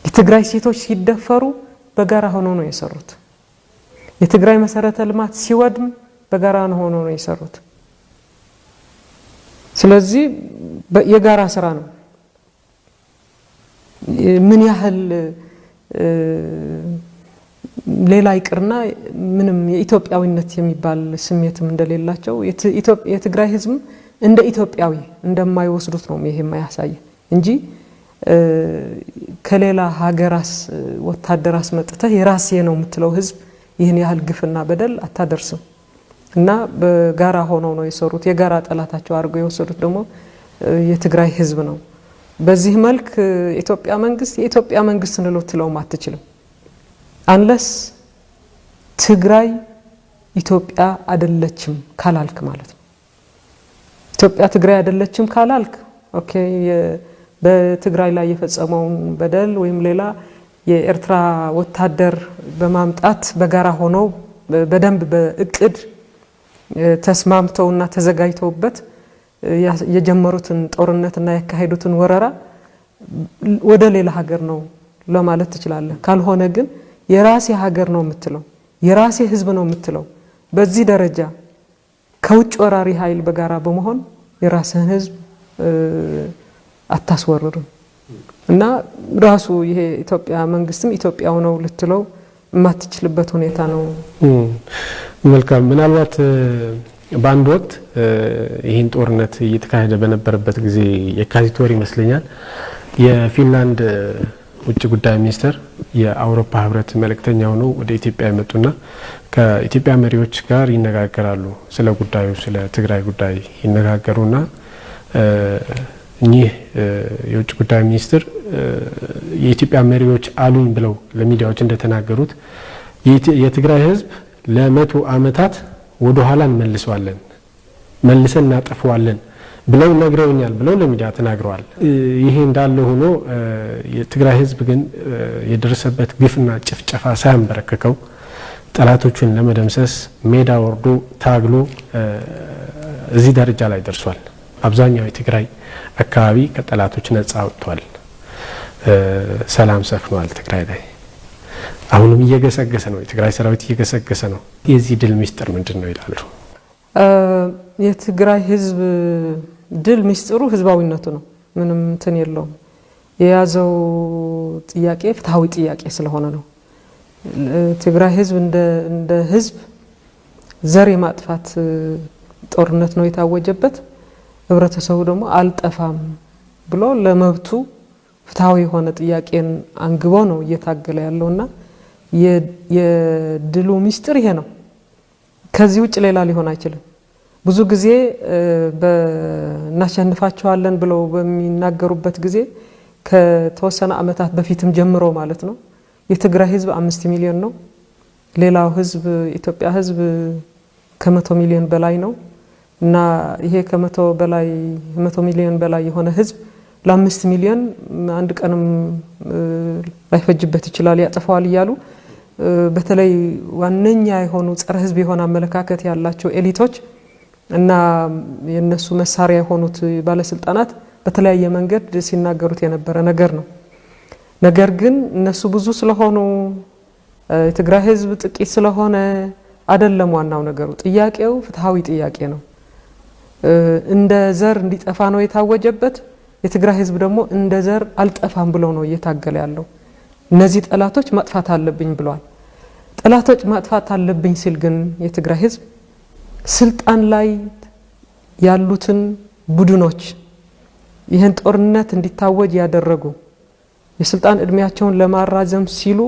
የትግራይ ሴቶች ሲደፈሩ በጋራ ሆነው ነው የሰሩት። የትግራይ መሰረተ ልማት ሲወድም በጋራ ሆነው ነው የሰሩት። ስለዚህ የጋራ ስራ ነው። ምን ያህል ሌላ ይቅርና ምንም የኢትዮጵያዊነት የሚባል ስሜትም እንደሌላቸው የትግራይ ህዝብ እንደ ኢትዮጵያዊ እንደማይወስዱት ነው ይሄ የማያሳይ እንጂ ከሌላ ሀገራስ ወታደር አስመጥተህ የራሴ ነው የምትለው ህዝብ ይህን ያህል ግፍና በደል አታደርስም። እና በጋራ ሆነው ነው የሰሩት። የጋራ ጠላታቸው አድርገው የወሰዱት ደግሞ የትግራይ ህዝብ ነው። በዚህ መልክ የኢትዮጵያ መንግስት ልትለውም አትችልም አንለስ ትግራይ ኢትዮጵያ አይደለችም ካላልክ ማለት ነው። ኢትዮጵያ ትግራይ አይደለችም ካላልክ ኦኬ በትግራይ ላይ የፈጸመውን በደል ወይም ሌላ የኤርትራ ወታደር በማምጣት በጋራ ሆነው በደንብ በእቅድ ተስማምተውና ተዘጋጅተውበት የጀመሩትን ጦርነትና ያካሄዱትን ወረራ ወደ ሌላ ሀገር ነው ለማለት ትችላለህ። ካልሆነ ግን የራሴ ሀገር ነው የምትለው የራሴ ህዝብ ነው የምትለው በዚህ ደረጃ ከውጭ ወራሪ ኃይል በጋራ በመሆን የራስህን ህዝብ አታስወርርም። እና ራሱ ይሄ ኢትዮጵያ መንግስትም ኢትዮጵያው ነው ልትለው የማትችልበት ሁኔታ ነው። መልካም። ምናልባት በአንድ ወቅት ይህን ጦርነት እየተካሄደ በነበረበት ጊዜ የካቲት ወር ይመስለኛል የፊንላንድ ውጭ ጉዳይ ሚኒስትር የአውሮፓ ህብረት መልእክተኛ ሆነው ወደ ኢትዮጵያ የመጡና ከኢትዮጵያ መሪዎች ጋር ይነጋገራሉ። ስለ ጉዳዩ ስለ ትግራይ ጉዳይ ይነጋገሩና እኚህ የውጭ ጉዳይ ሚኒስትር የኢትዮጵያ መሪዎች አሉኝ ብለው ለሚዲያዎች እንደተናገሩት የትግራይ ህዝብ ለመቶ ዓመታት ወደ ኋላ እንመልሰዋለን መልሰን እናጠፋዋለን ብለው ነግረውኛል ብለው ለሚዲያ ተናግረዋል። ይሄ እንዳለ ሆኖ የትግራይ ህዝብ ግን የደረሰበት ግፍና ጭፍጨፋ ሳያንበረከከው ጠላቶቹን ለመደምሰስ ሜዳ ወርዶ ታግሎ እዚህ ደረጃ ላይ ደርሷል። አብዛኛው የትግራይ አካባቢ ከጠላቶች ነፃ ወጥቷል። ሰላም ሰፍኗል ትግራይ ላይ። አሁንም እየገሰገሰ ነው፣ የትግራይ ሰራዊት እየገሰገሰ ነው። የዚህ ድል ሚስጥር ምንድነው ይላሉ? የትግራይ ህዝብ ድል ሚስጥሩ ህዝባዊነቱ ነው። ምንም እንትን የለውም። የያዘው ጥያቄ ፍትሃዊ ጥያቄ ስለሆነ ነው። ትግራይ ህዝብ እንደ ህዝብ ዘር የማጥፋት ጦርነት ነው የታወጀበት። ህብረተሰቡ ደግሞ አልጠፋም ብሎ ለመብቱ ፍትሃዊ የሆነ ጥያቄን አንግቦ ነው እየታገለ ያለውና የድሉ ሚስጥር ይሄ ነው። ከዚህ ውጭ ሌላ ሊሆን አይችልም። ብዙ ጊዜ እናሸንፋቸዋለን ብለው በሚናገሩበት ጊዜ ከተወሰነ ዓመታት በፊትም ጀምሮ ማለት ነው የትግራይ ህዝብ 5 ሚሊዮን ነው። ሌላው ህዝብ ኢትዮጵያ ህዝብ ከ100 ሚሊዮን በላይ ነው እና ይሄ ከ100 ሚሊዮን በላይ የሆነ ህዝብ ለ5 ሚሊዮን አንድ ቀንም ላይፈጅበት ይችላል ያጠፋዋል ይያሉ በተለይ ዋነኛ የሆኑ ጸረ ህዝብ የሆነ አመለካከት ያላቸው ኤሊቶች እና የነሱ መሳሪያ የሆኑት ባለስልጣናት በተለያየ መንገድ ሲናገሩት የነበረ ነገር ነው። ነገር ግን እነሱ ብዙ ስለሆኑ የትግራይ ህዝብ ጥቂት ስለሆነ አይደለም ዋናው ነገሩ። ጥያቄው ፍትሃዊ ጥያቄ ነው። እንደ ዘር እንዲጠፋ ነው የታወጀበት። የትግራይ ህዝብ ደግሞ እንደ ዘር አልጠፋም ብሎ ነው እየታገለ ያለው። እነዚህ ጠላቶች ማጥፋት አለብኝ ብሏል። ጠላቶች ማጥፋት አለብኝ ሲል ግን የትግራይ ህዝብ ስልጣን ላይ ያሉትን ቡድኖች ይህን ጦርነት እንዲታወጅ ያደረጉ የስልጣን እድሜያቸውን ለማራዘም ሲሉ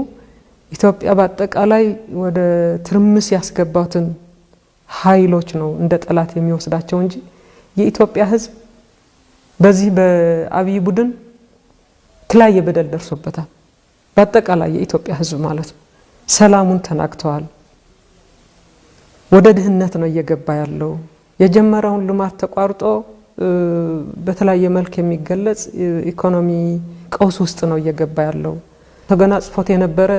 ኢትዮጵያ በአጠቃላይ ወደ ትርምስ ያስገባትን ኃይሎች ነው እንደ ጠላት የሚወስዳቸው እንጂ የኢትዮጵያ ህዝብ በዚህ በአብይ ቡድን ተለያየ በደል ደርሶበታል። በአጠቃላይ የኢትዮጵያ ህዝብ ማለት ነው ሰላሙን ተናግተዋል። ወደ ድህነት ነው እየገባ ያለው። የጀመረውን ልማት ተቋርጦ በተለያየ መልክ የሚገለጽ ኢኮኖሚ ቀውስ ውስጥ ነው እየገባ ያለው። ተገናጽፎት የነበረ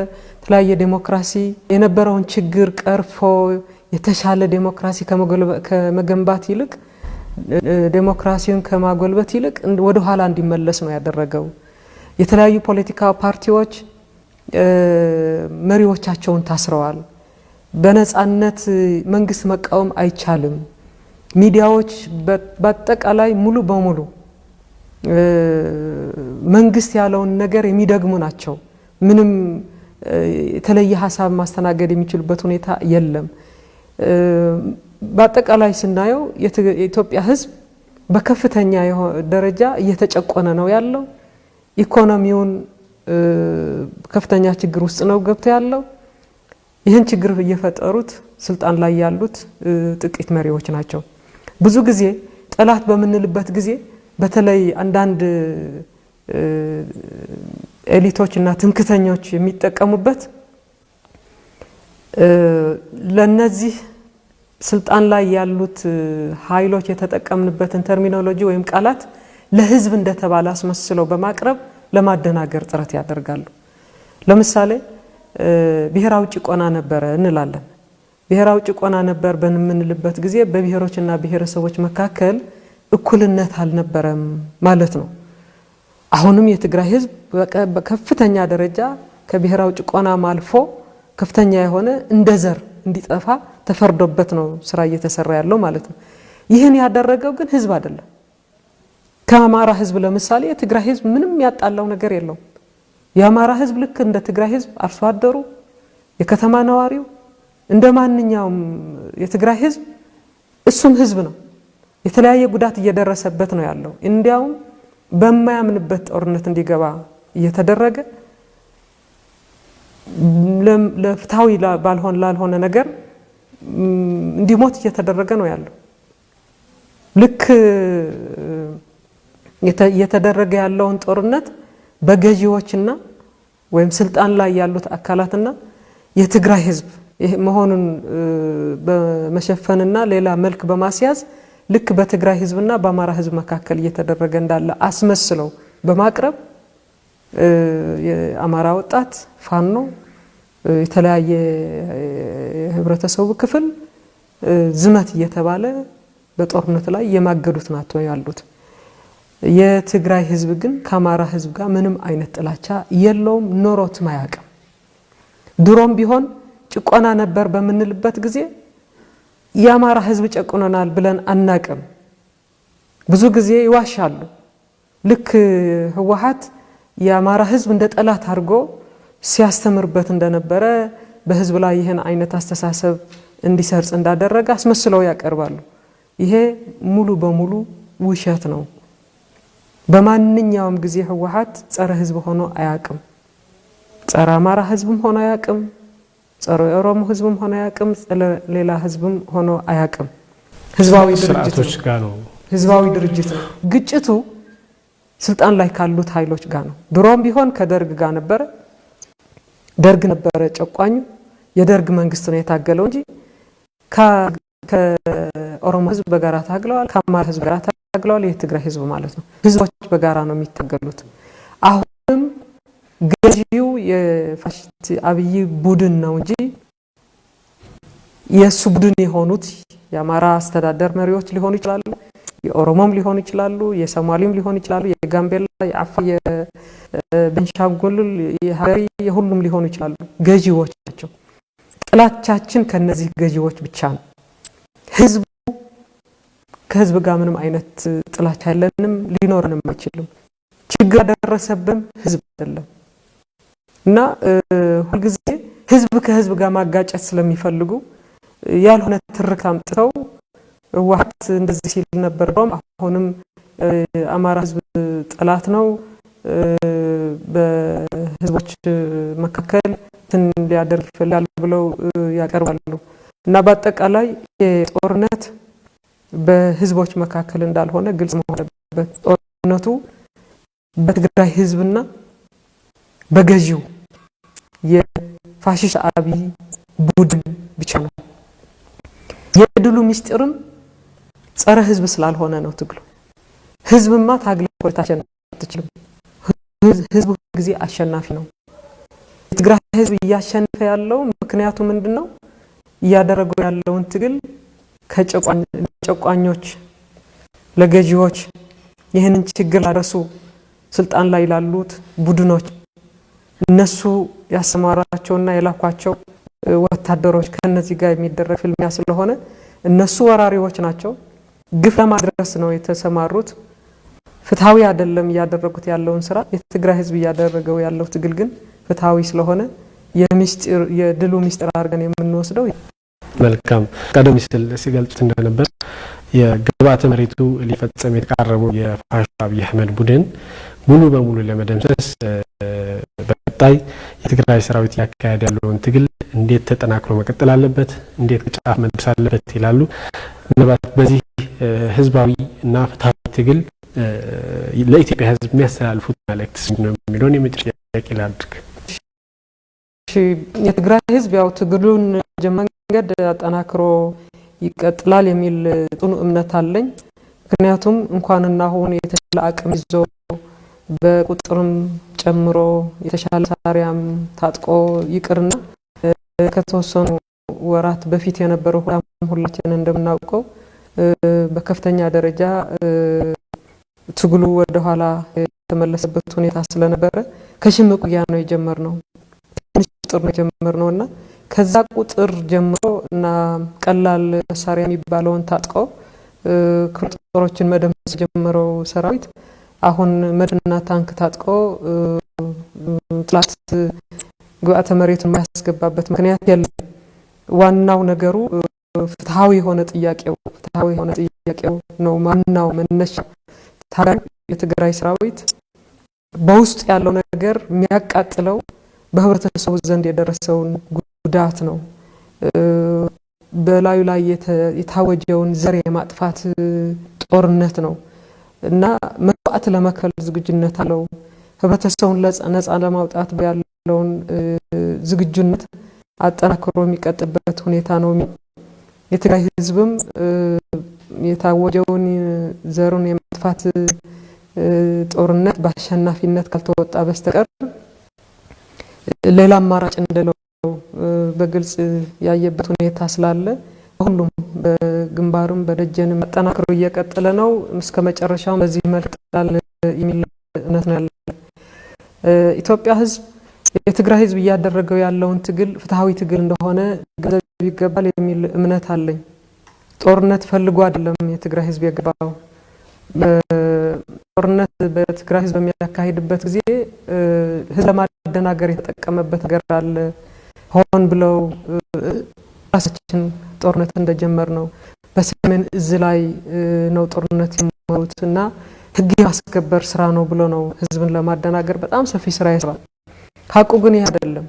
ተለያየ ዴሞክራሲ የነበረውን ችግር ቀርፎ የተሻለ ዴሞክራሲ ከመገንባት ይልቅ ዴሞክራሲውን ከማጎልበት ይልቅ ወደ ኋላ እንዲመለስ ነው ያደረገው። የተለያዩ ፖለቲካ ፓርቲዎች መሪዎቻቸውን ታስረዋል። በነጻነት መንግስት መቃወም አይቻልም። ሚዲያዎች በአጠቃላይ ሙሉ በሙሉ መንግስት ያለውን ነገር የሚደግሙ ናቸው። ምንም የተለየ ሀሳብ ማስተናገድ የሚችሉበት ሁኔታ የለም። በአጠቃላይ ስናየው የኢትዮጵያ ህዝብ በከፍተኛ ደረጃ እየተጨቆነ ነው ያለው። ኢኮኖሚውን ከፍተኛ ችግር ውስጥ ነው ገብቶ ያለው። ይህን ችግር እየፈጠሩት ስልጣን ላይ ያሉት ጥቂት መሪዎች ናቸው። ብዙ ጊዜ ጠላት በምንልበት ጊዜ በተለይ አንዳንድ ኤሊቶች እና ትምክተኞች የሚጠቀሙበት ለነዚህ ስልጣን ላይ ያሉት ኃይሎች የተጠቀምንበትን ተርሚኖሎጂ ወይም ቃላት ለህዝብ እንደተባለ አስመስለው በማቅረብ ለማደናገር ጥረት ያደርጋሉ። ለምሳሌ ብሔራዊ ጭቆና ነበረ እንላለን። ብሔራዊ ጭቆና ነበር በምንልበት ጊዜ በብሔሮችና ብሔረሰቦች መካከል እኩልነት አልነበረም ማለት ነው። አሁንም የትግራይ ህዝብ በከፍተኛ ደረጃ ከብሔራዊ ጭቆና ማልፎ ከፍተኛ የሆነ እንደ ዘር እንዲጠፋ ተፈርዶበት ነው ስራ እየተሰራ ያለው ማለት ነው። ይህን ያደረገው ግን ህዝብ አይደለም። ከአማራ ህዝብ ለምሳሌ የትግራይ ህዝብ ምንም ያጣላው ነገር የለው። የአማራ ህዝብ ልክ እንደ ትግራይ ህዝብ አርሶ አደሩ፣ የከተማ ነዋሪው እንደ ማንኛውም የትግራይ ህዝብ እሱም ህዝብ ነው። የተለያየ ጉዳት እየደረሰበት ነው ያለው። እንዲያውም በማያምንበት ጦርነት እንዲገባ እየተደረገ ለፍትሃዊ ላልሆነ ነገር እንዲሞት እየተደረገ ነው ያለው። ልክ እየተደረገ ያለውን ጦርነት በገዢዎችና ወይም ስልጣን ላይ ያሉት አካላትና የትግራይ ህዝብ መሆኑን በመሸፈንና ሌላ መልክ በማስያዝ ልክ በትግራይ ህዝብና በአማራ ህዝብ መካከል እየተደረገ እንዳለ አስመስለው በማቅረብ የአማራ ወጣት ፋኖ የተለያየ ህብረተሰቡ ክፍል ዝመት እየተባለ በጦርነት ላይ የማገዱት ናቸው ያሉት። የትግራይ ህዝብ ግን ከአማራ ህዝብ ጋር ምንም አይነት ጥላቻ የለውም፣ ኖሮትም አያውቅም። ድሮም ቢሆን ጭቆና ነበር በምንልበት ጊዜ የአማራ ህዝብ ጨቁነናል ብለን አናቅም። ብዙ ጊዜ ይዋሻሉ። ልክ ህወሓት የአማራ ህዝብ እንደ ጠላት አድርጎ ሲያስተምርበት እንደነበረ በህዝብ ላይ ይህን አይነት አስተሳሰብ እንዲሰርጽ እንዳደረገ አስመስለው ያቀርባሉ። ይሄ ሙሉ በሙሉ ውሸት ነው። በማንኛውም ጊዜ ህወሓት ጸረ ህዝብ ሆኖ አያቅም። ጸረ አማራ ህዝብም ሆኖ አያቅም። ጸረ ኦሮሞ ህዝብም ሆኖ አያቅም። ሌላ ህዝብም ሆኖ አያቅም። ህዝባዊ ድርጅት ነው። ህዝባዊ ድርጅት ነው። ግጭቱ ስልጣን ላይ ካሉት ኃይሎች ጋር ነው። ድሮም ቢሆን ከደርግ ጋር ነበረ። ደርግ ነበረ ጨቋኙ። የደርግ መንግስት ነው የታገለው እንጂ ከኦሮሞ ህዝብ በጋራ ታግለዋል፣ ከአማራ ህዝብ በጋራ ታግለዋል። የትግራይ ህዝብ ማለት ነው። ህዝቦች በጋራ ነው የሚታገሉት። አሁንም ገዢው የፋሽስት አብይ ቡድን ነው እንጂ የሱ ቡድን የሆኑት የአማራ አስተዳደር መሪዎች ሊሆኑ ይችላሉ፣ የኦሮሞም ሊሆኑ ይችላሉ፣ የሶማሌም ሊሆኑ ይችላሉ፣ የጋምቤላ፣ የአፋር፣ የቤንሻንጉል፣ የሀረሪ የሁሉም ሊሆኑ ይችላሉ። ገዢዎች ናቸው። ጥላቻችን ከነዚህ ገዢዎች ብቻ ነው። ህዝቡ ከህዝብ ጋር ምንም አይነት ጥላቻ የለንም፣ ሊኖርንም አይችልም። ችግር ያደረሰብን ህዝብ አይደለም እና ሁልጊዜ ህዝብ ከህዝብ ጋር ማጋጨት ስለሚፈልጉ ያልሆነ ትርክት አምጥተው ህወሓት እንደዚህ ሲል ነበር፣ አሁንም አማራ ህዝብ ጠላት ነው፣ በህዝቦች መካከል ሊያደርግ ይፈልጋል ብለው ያቀርባሉ እና በአጠቃላይ የጦርነት በህዝቦች መካከል እንዳልሆነ ግልጽ መሆን አለበት። ጦርነቱ በትግራይ ህዝብና በገዢው የፋሽስት አብይ ቡድን ብቻ ነው። የድሉ ምስጢርም ጸረ ህዝብ ስላልሆነ ነው ትግሉ። ህዝብማ ታግለ ቆይታችን አትችልም። ህዝብ ጊዜ አሸናፊ ነው። የትግራይ ህዝብ እያሸነፈ ያለው ምክንያቱ ምንድነው? እያደረገው ያለውን ትግል ከጨቋኞች ለገዢዎች ይህንን ችግር ላደረሱ ስልጣን ላይ ላሉት ቡድኖች እነሱ ያሰማራቸውና የላኳቸው ወታደሮች ከነዚህ ጋር የሚደረግ ፍልሚያ ስለሆነ እነሱ ወራሪዎች ናቸው። ግፍ ለማድረስ ነው የተሰማሩት። ፍትሃዊ አይደለም ያደረጉት ያለውን ስራ። የትግራይ ህዝብ ያደረገው ያለው ትግል ግን ፍትሃዊ ስለሆነ የድሉ ምስጢር አድርገን የምንወስደው። መልካም ቀደም ሲል ሲገልጹት እንደነበር የግብዓተ መሬቱ ሊፈጸም የተቃረበው የፋሽስት አብይ አህመድ ቡድን ሙሉ በሙሉ ለመደምሰስ በቀጣይ የትግራይ ሰራዊት ያካሄደ ያለውን ትግል እንዴት ተጠናክሮ መቀጠል አለበት፣ እንዴት ከጫፍ መድረስ አለበት ይላሉ። ምናልባት በዚህ ህዝባዊ እና ፍትሃዊ ትግል ለኢትዮጵያ ህዝብ የሚያስተላልፉት መልእክት ነው የሚለውን የመጨረሻ ጥያቄ ላድርግ። የትግራይ ህዝብ ያው ትግሉን መንገድ አጠናክሮ ይቀጥላል የሚል ጥኑ እምነት አለኝ። ምክንያቱም እንኳንና አሁን የተሻለ አቅም ይዞ በቁጥርም ጨምሮ የተሻለ መሳሪያም ታጥቆ ይቅርና ከተወሰኑ ወራት በፊት የነበረው ሁላችንን እንደምናውቀው በከፍተኛ ደረጃ ትግሉ ወደ ኋላ የተመለሰበት ሁኔታ ስለነበረ ከሽምቅ ውጊያ ነው የጀመርነው። ትንሽ ቁጥር ነው የጀመርነውና ከዛ ቁጥር ጀምሮ እና ቀላል መሳሪያ የሚባለውን ታጥቆ ክፍለ መደምሰስ ጀመረው ሰራዊት አሁን መድና ታንክ ታጥቆ ጥላት ግብዓተ መሬቱን ማያስገባበት ምክንያት የለም። ዋናው ነገሩ ፍትሃዊ የሆነ ጥያቄው ነው። ማንናው መነሻ ታዲያ የትግራይ ሰራዊት በውስጥ ያለው ነገር የሚያቃጥለው በህብረተሰቡ ዘንድ የደረሰውን ጉዳት ነው። በላዩ ላይ የታወጀውን ዘር የማጥፋት ጦርነት ነው እና መስዋዕት ለመክፈል ዝግጁነት አለው። ህብረተሰቡን ነፃ ለማውጣት ያለውን ዝግጁነት አጠናክሮ የሚቀጥልበት ሁኔታ ነው። የትግራይ ህዝብም የታወጀውን ዘሩን የማጥፋት ጦርነት በአሸናፊነት ካልተወጣ በስተቀር ሌላ አማራጭ እንደሌለው በግልጽ ያየበት ሁኔታ ስላለ ሁሉም በግንባሩም በደጀንም አጠናክሮ እየቀጠለ ነው። እስከ መጨረሻው በዚህ መልክ ይቀጥላል የሚል እምነት ነው ያለው። ኢትዮጵያ ህዝብ የትግራይ ህዝብ እያደረገው ያለውን ትግል ፍትሃዊ ትግል እንደሆነ ገንዘብ ይገባል የሚል እምነት አለኝ። ጦርነት ፈልጎ አይደለም የትግራይ ህዝብ የገባው። ጦርነት በትግራይ ህዝብ የሚያካሂድበት ጊዜ ህዝብ ለማደናገር የተጠቀመበት ነገር አለ። ሆን ብለው ራሳችን ጦርነት እንደጀመር ነው በሰሜን እዝ ላይ ነው ጦርነት የመሩት እና ህግ ማስከበር ስራ ነው ብሎ ነው ህዝብን ለማደናገር በጣም ሰፊ ስራ ይሰራል። ሀቁ ግን ይሄ አይደለም።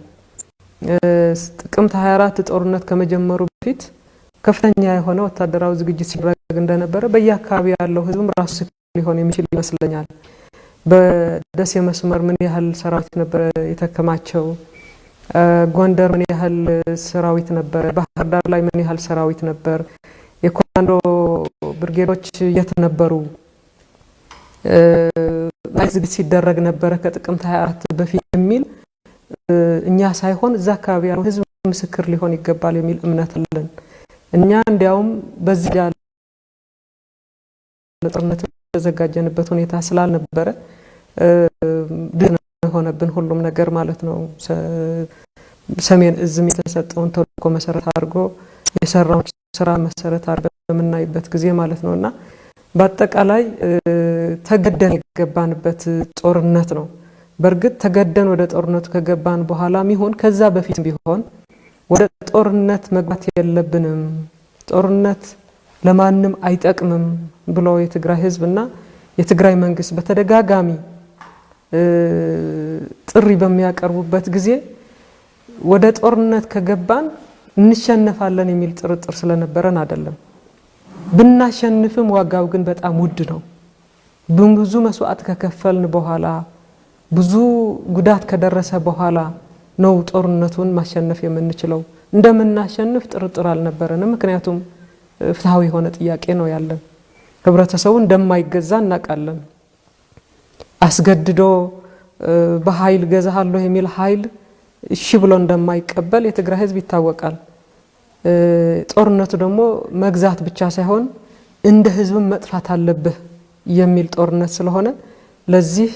ጥቅምት 24 ጦርነት ከመጀመሩ በፊት ከፍተኛ የሆነ ወታደራዊ ዝግጅት ሲደረግ እንደነበረ በየአካባቢ ያለው ህዝብም ራሱ ሊሆን የሚችል ይመስለኛል። በደሴ መስመር ምን ያህል ሰራዊት ነበር የተከማቸው፣ ጎንደር ምን ያህል ሰራዊት ነበር? ባህር ዳር ላይ ምን ያህል ሰራዊት ነበር? የኮማንዶ ብርጌዶች የት ነበሩ? ዝግጅት ሲደረግ ነበር ከጥቅምት 24 በፊት የሚል እኛ ሳይሆን እዛ አካባቢ ያለው ህዝብ ምስክር ሊሆን ይገባል የሚል እምነት አለን። እኛ እንዲያውም በዚህ ያለ ጦርነት ተዘጋጀንበት ሁኔታ ስላልነበረ ድን ሆነብን ሁሉም ነገር ማለት ነው። ሰሜን እዝም የተሰጠውን ተልዕኮ መሰረት አድርጎ የሰራው ስራ መሰረት አድርጎ በምናይበት ጊዜ ማለት ነውና በአጠቃላይ ተገደን የገባንበት ጦርነት ነው። በርግጥ ተገደን ወደ ጦርነቱ ከገባን በኋላም ይሁን ከዛ በፊት ቢሆን ወደ ጦርነት መግባት የለብንም፣ ጦርነት ለማንም አይጠቅምም ብሎ የትግራይ ህዝብና የትግራይ መንግስት በተደጋጋሚ ጥሪ በሚያቀርቡበት ጊዜ ወደ ጦርነት ከገባን እንሸነፋለን የሚል ጥርጥር ስለነበረን አይደለም። ብናሸንፍም ዋጋው ግን በጣም ውድ ነው። ብዙ መስዋዕት ከከፈልን በኋላ ብዙ ጉዳት ከደረሰ በኋላ ነው ጦርነቱን ማሸነፍ የምንችለው። እንደምናሸንፍ ጥርጥር አልነበረንም። ምክንያቱም ፍትሃዊ የሆነ ጥያቄ ነው ያለን። ህብረተሰቡ እንደማይገዛ እናውቃለን። አስገድዶ በኃይል ገዛሃለሁ የሚል ኃይል እሺ ብሎ እንደማይቀበል የትግራይ ህዝብ ይታወቃል። ጦርነቱ ደግሞ መግዛት ብቻ ሳይሆን እንደ ህዝብ መጥፋት አለብህ የሚል ጦርነት ስለሆነ ለዚህ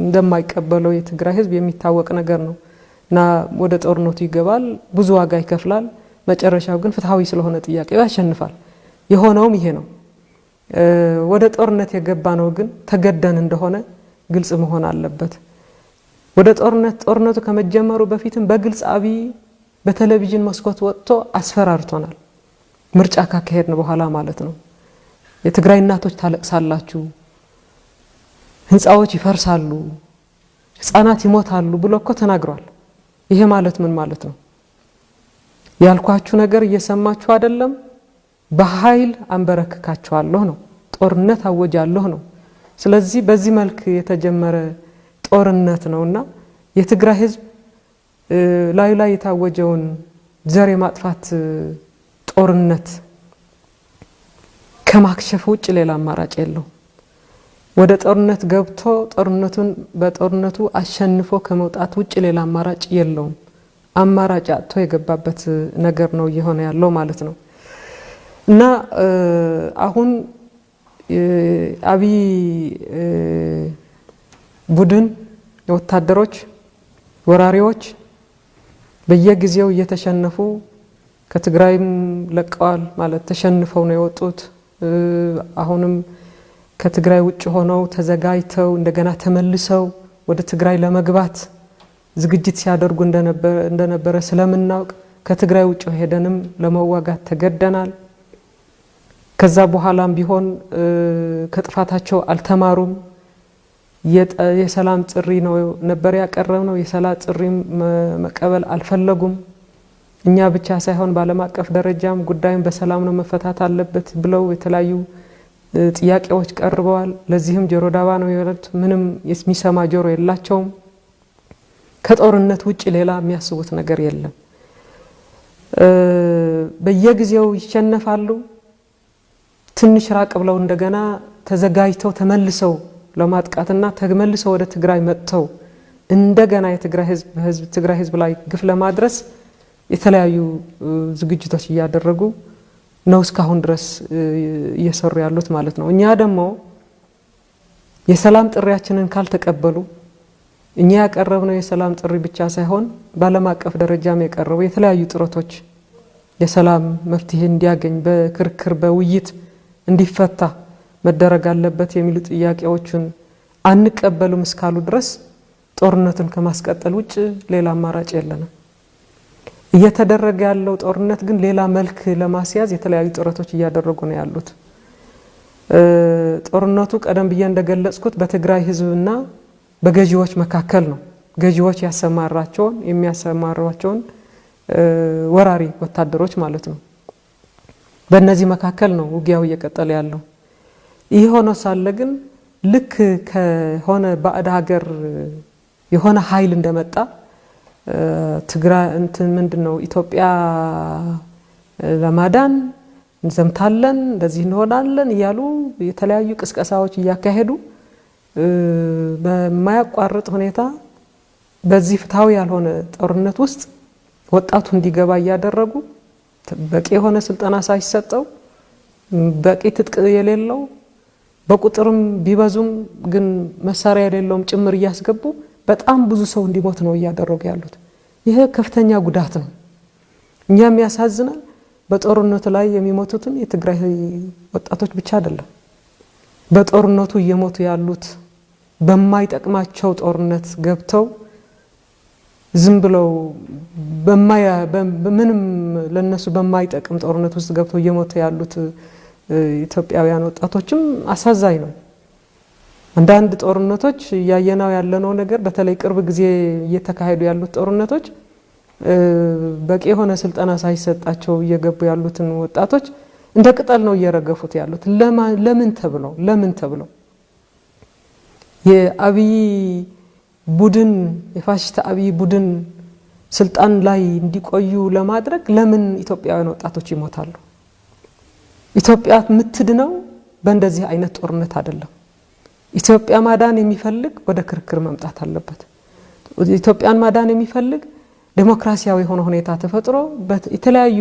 እንደማይቀበለው የትግራይ ህዝብ የሚታወቅ ነገር ነው እና ወደ ጦርነቱ ይገባል፣ ብዙ ዋጋ ይከፍላል። መጨረሻው ግን ፍትሃዊ ስለሆነ ጥያቄው ያሸንፋል። የሆነውም ይሄ ነው። ወደ ጦርነት የገባ ነው ግን ተገደን እንደሆነ ግልጽ መሆን አለበት። ወደ ጦርነቱ ከመጀመሩ በፊትም በግልጽ አብይ በቴሌቪዥን መስኮት ወጥቶ አስፈራርቶናል። ምርጫ ካካሄድን በኋላ ማለት ነው። የትግራይ እናቶች ታለቅሳላችሁ፣ ህንጻዎች ይፈርሳሉ፣ ህፃናት ይሞታሉ ብሎ እኮ ተናግሯል። ይሄ ማለት ምን ማለት ነው? ያልኳችሁ ነገር እየሰማችሁ አይደለም? በኃይል አንበረክካችኋለሁ ነው፣ ጦርነት አወጃለሁ ነው። ስለዚህ በዚህ መልክ የተጀመረ ጦርነት ነውና የትግራይ ህዝብ ላይ የታወጀውን ዘር የማጥፋት ጦርነት ከማክሸፍ ውጭ ሌላ አማራጭ የለው። ወደ ጦርነት ገብቶ በጦርነቱ አሸንፎ ከመውጣት ውጭ ሌላ አማራጭ የለውም። አማራጭ አጥቶ የገባበት ነገር ነው እየሆነ ያለው ማለት ነው። እና አሁን አብይ ቡድን ወታደሮች ወራሪዎች በየጊዜው እየተሸነፉ ከትግራይም ለቀዋል ማለት ተሸንፈው ነው የወጡት። አሁንም ከትግራይ ውጭ ሆነው ተዘጋጅተው እንደገና ተመልሰው ወደ ትግራይ ለመግባት ዝግጅት ሲያደርጉ እንደነበረ ስለምናውቅ ከትግራይ ውጭ ሄደንም ለመዋጋት ተገደናል። ከዛ በኋላም ቢሆን ከጥፋታቸው አልተማሩም። የሰላም ጥሪ ነው ነበር ያቀረብነው። የሰላም ጥሪ መቀበል አልፈለጉም። እኛ ብቻ ሳይሆን በዓለም አቀፍ ደረጃም ጉዳዩን በሰላም ነው መፈታት አለበት ብለው የተለያዩ ጥያቄዎች ቀርበዋል። ለዚህም ጆሮ ዳባ ነው የወረዱት። ምንም የሚሰማ ጆሮ የላቸውም። ከጦርነት ውጭ ሌላ የሚያስቡት ነገር የለም። በየጊዜው ይሸነፋሉ። ትንሽ ራቅ ብለው እንደገና ተዘጋጅተው ተመልሰው ለማጥቃትና ተመልሰው ወደ ትግራይ መጥተው እንደገና የትግራይ ህዝብ ላይ ግፍ ለማድረስ የተለያዩ ዝግጅቶች እያደረጉ ነው እስካሁን ድረስ እየሰሩ ያሉት ማለት ነው። እኛ ደግሞ የሰላም ጥሪያችንን ካልተቀበሉ እኛ ያቀረብነው የሰላም ጥሪ ብቻ ሳይሆን በዓለም አቀፍ ደረጃም የቀረቡ የተለያዩ ጥረቶች የሰላም መፍትሄ እንዲያገኝ በክርክር በውይይት እንዲፈታ መደረግ አለበት የሚሉ ጥያቄዎችን አንቀበሉም እስካሉ ድረስ ጦርነትን ከማስቀጠል ውጭ ሌላ አማራጭ የለንም። እየተደረገ ያለው ጦርነት ግን ሌላ መልክ ለማስያዝ የተለያዩ ጥረቶች እያደረጉ ነው ያሉት። ጦርነቱ ቀደም ብዬ እንደገለጽኩት በትግራይ ህዝብና በገዢዎች መካከል ነው። ገዢዎች የሚያሰማሯቸውን ወራሪ ወታደሮች ማለት ነው። በእነዚህ መካከል ነው ውጊያው እየቀጠለ ያለው። ይህ ሆኖ ሳለ ግን ልክ ከሆነ ባዕድ ሀገር የሆነ ኃይል እንደመጣ ትግራይ እንትን ምንድነው ኢትዮጵያ ለማዳን እንዘምታለን እንደዚህ እንሆናለን እያሉ የተለያዩ ቅስቀሳዎች እያካሄዱ በማያቋርጥ ሁኔታ በዚህ ፍትሃዊ ያልሆነ ጦርነት ውስጥ ወጣቱ እንዲገባ እያደረጉ በቂ የሆነ ስልጠና ሳይሰጠው በቂ ትጥቅ የሌለው በቁጥርም ቢበዙም ግን መሳሪያ የሌለውም ጭምር እያስገቡ በጣም ብዙ ሰው እንዲሞት ነው እያደረጉ ያሉት። ይሄ ከፍተኛ ጉዳት ነው። እኛም ያሳዝናል። በጦርነቱ ላይ የሚሞቱትን የትግራይ ወጣቶች ብቻ አይደለም፣ በጦርነቱ እየሞቱ ያሉት በማይጠቅማቸው ጦርነት ገብተው ዝም ብለው ምንም ለነሱ በማይጠቅም ጦርነት ውስጥ ገብተው እየሞቱ ያሉት ኢትዮጵያውያን ወጣቶችም አሳዛኝ ነው። አንዳንድ ጦርነቶች ያየናው ያለነው ነገር በተለይ ቅርብ ጊዜ እየተካሄዱ ያሉት ጦርነቶች በቂ የሆነ ስልጠና ሳይሰጣቸው እየገቡ ያሉትን ወጣቶች እንደ ቅጠል ነው እየረገፉት ያሉት። ለምን ተብለው የአብይ ቡድን የፋሽስት አብይ ቡድን ስልጣን ላይ እንዲቆዩ ለማድረግ ለምን ኢትዮጵያውያን ወጣቶች ይሞታሉ? ኢትዮጵያ የምትድነው በእንደዚህ አይነት ጦርነት አይደለም። ኢትዮጵያ ማዳን የሚፈልግ ወደ ክርክር መምጣት አለበት። ኢትዮጵያን ማዳን የሚፈልግ ዴሞክራሲያዊ የሆነ ሁኔታ ተፈጥሮ የተለያዩ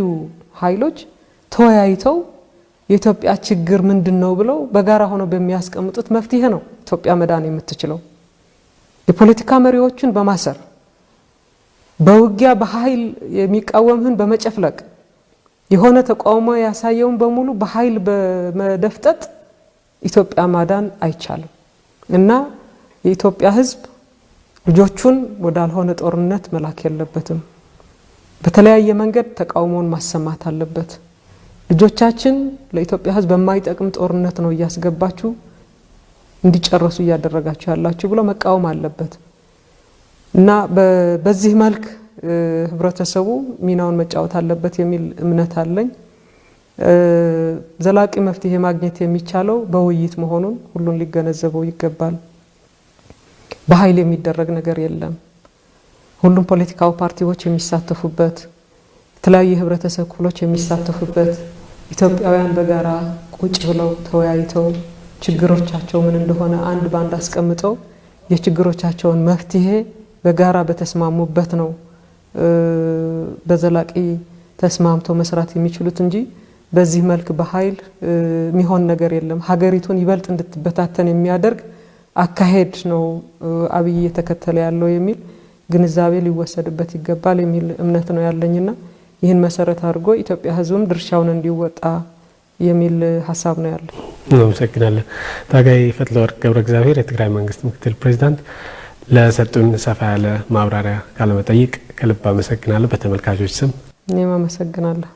ኃይሎች ተወያይተው የኢትዮጵያ ችግር ምንድነው ብለው በጋራ ሆነው በሚያስቀምጡት መፍትሄ ነው ኢትዮጵያ መዳን የምትችለው። የፖለቲካ መሪዎችን በማሰር በውጊያ በኃይል የሚቃወምህን በመጨፍለቅ የሆነ ተቃውሞ ያሳየውን በሙሉ በኃይል በመደፍጠጥ ኢትዮጵያ ማዳን አይቻልም እና የኢትዮጵያ ሕዝብ ልጆቹን ወዳልሆነ ጦርነት መላክ የለበትም። በተለያየ መንገድ ተቃውሞን ማሰማት አለበት። ልጆቻችን ለኢትዮጵያ ሕዝብ በማይጠቅም ጦርነት ነው እያስገባችሁ እንዲጨርሱ እያደረጋችሁ ያላችሁ ብሎ መቃወም አለበት እና በዚህ መልክ ህብረተሰቡ ሚናውን መጫወት አለበት የሚል እምነት አለኝ። ዘላቂ መፍትሄ ማግኘት የሚቻለው በውይይት መሆኑን ሁሉን ሊገነዘበው ይገባል። በኃይል የሚደረግ ነገር የለም። ሁሉም ፖለቲካዊ ፓርቲዎች የሚሳተፉበት፣ የተለያዩ ህብረተሰብ ክፍሎች የሚሳተፉበት፣ ኢትዮጵያውያን በጋራ ቁጭ ብለው ተወያይተው ችግሮቻቸው ምን እንደሆነ አንድ ባንድ አስቀምጠው የችግሮቻቸውን መፍትሄ በጋራ በተስማሙበት ነው በዘላቂ ተስማምተው መስራት የሚችሉት እንጂ በዚህ መልክ በኃይል የሚሆን ነገር የለም። ሀገሪቱን ይበልጥ እንድትበታተን የሚያደርግ አካሄድ ነው አብይ እየተከተለ ያለው የሚል ግንዛቤ ሊወሰድበት ይገባል የሚል እምነት ነው ያለኝና ይህን መሰረት አድርጎ ኢትዮጵያ ህዝብም ድርሻውን እንዲወጣ የሚል ሀሳብ ነው ያለው። አመሰግናለሁ። ታጋይ ፈትለወርቅ ገብረ እግዚአብሔር የትግራይ መንግስት ምክትል ፕሬዝዳንት ለሰጡን ሰፋ ያለ ማብራሪያ ቃለ መጠይቅ ከልብ አመሰግናለሁ። በተመልካቾች ስም እኔም አመሰግናለሁ።